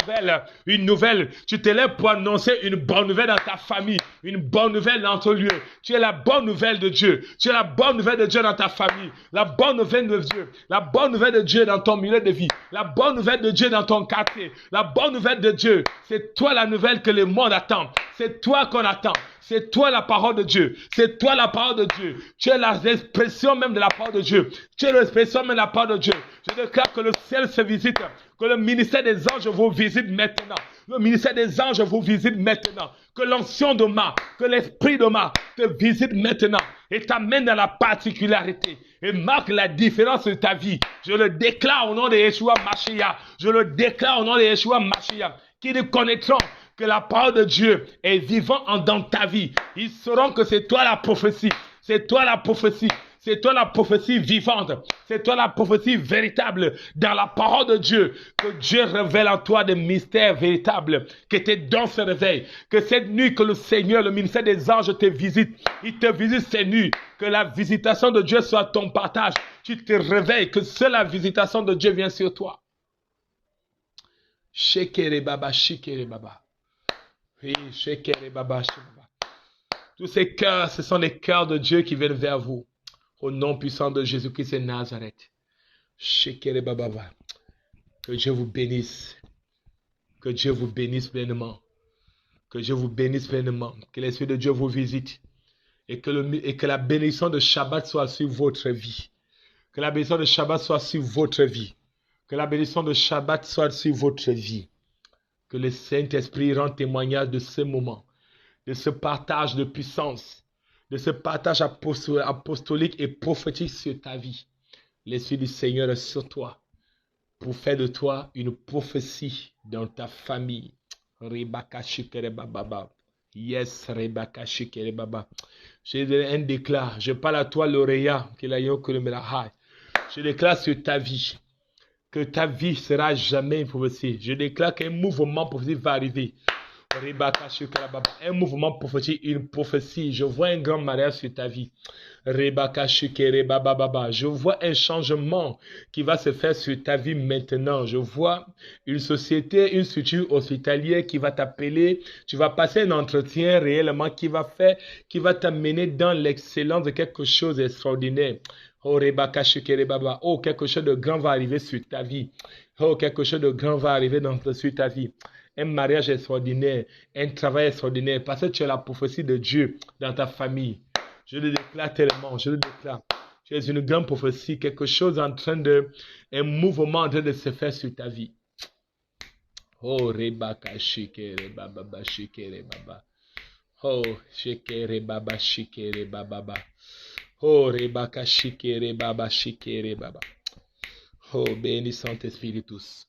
Speaker 1: nouvelle. Tu te lèves pour annoncer une bonne nouvelle dans ta famille, une bonne nouvelle dans ton lieu. Tu es la bonne nouvelle de Dieu. Tu es la bonne nouvelle de Dieu dans ta famille, la bonne nouvelle de Dieu, la bonne nouvelle de Dieu dans ton milieu de vie, la bonne nouvelle de Dieu dans ton quartier, la bonne nouvelle de Dieu. C'est toi la nouvelle que le monde attend. C'est toi qu'on attend. C'est toi la parole de Dieu. C'est toi la parole de Dieu. Tu es l'expression même de la parole de Dieu. Tu es l'expression même de la parole de Dieu. Je déclare que le ciel se visite. Que le ministère des anges vous visite maintenant. Le ministère des anges vous visite maintenant. Que l'onction de ma, que l'esprit de ma te visite maintenant. Et t'amène dans la particularité. Et marque la différence de ta vie. Je le déclare au nom de Yeshua Mashiach. Je le déclare au nom de Yeshua Mashiach. Qui nous connaîtront que la parole de Dieu est vivante dans ta vie. Ils sauront que c'est toi la prophétie. C'est toi la prophétie. C'est toi la prophétie vivante. C'est toi la prophétie véritable dans la parole de Dieu. Que Dieu révèle en toi des mystères véritables. Que tes dons se réveillent. Que cette nuit que le Seigneur, le ministère des anges te visite. Il te visite cette nuit. Que la visitation de Dieu soit ton partage. Tu te réveilles. Que seule la visitation de Dieu vient sur toi. Shekere baba, shekere baba. Oui, shekere baba, shekere baba. Tous ces cœurs, ce sont les cœurs de Dieu qui viennent vers vous. Au nom puissant de Jésus-Christ de Nazareth. Shekere baba. Que Dieu vous bénisse. Que Dieu vous bénisse pleinement. Que Dieu vous bénisse pleinement. Que l'Esprit de Dieu vous visite. Et que la bénédiction de Shabbat soit sur votre vie. Que la bénédiction de Shabbat soit sur votre vie. Que la bénédiction de Shabbat soit sur votre vie. Que le Saint-Esprit rende témoignage de ce moment. De ce partage de puissance. De ce partage apostolique et prophétique sur ta vie. L'Esprit du Seigneur est sur toi. Pour faire de toi une prophétie dans ta famille. Rebaka shikere baba. Yes, Rebaka shikere baba. J'ai un déclare. Je parle à toi, l'oreilla, je déclare sur ta vie que ta vie sera jamais une prophétie. Je déclare qu'un mouvement prophétique va arriver. Un mouvement prophétique, une prophétie. Je vois un grand mariage sur ta vie. Je vois un changement qui va se faire sur ta vie maintenant. Je vois une société, une structure hospitalière qui va t'appeler. Tu vas passer un entretien réellement qui va t'amener dans l'excellence de quelque chose d'extraordinaire. Oh, oh, quelque chose de grand va arriver sur ta vie. Oh, quelque chose de grand va arriver sur ta vie. Un mariage extraordinaire, un travail extraordinaire, parce que tu as la prophétie de Dieu dans ta famille. Je le déclare tellement, je le déclare. Tu es une grande prophétie, quelque chose un mouvement en train de se faire sur ta vie. Oh, rebaka shikere baba shikere baba. Oh, shikere baba shikere baba. Oh, rebaka shikere baba shikere baba. Oh, béni Saint-Esprit tous.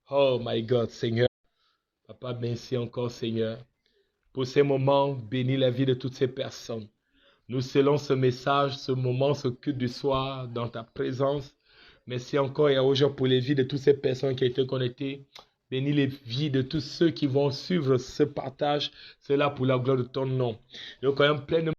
Speaker 1: Oh, my God, Seigneur. Papa, merci encore, Seigneur, pour ces moments. Bénis la vie de toutes ces personnes. Nous scellons ce message, ce moment, ce culte du soir dans ta présence. Merci encore et aujourd'hui pour les vies de toutes ces personnes qui ont été connectées. Bénis les vies de tous ceux qui vont suivre ce partage. C'est là pour la gloire de ton nom. Donc, pleinement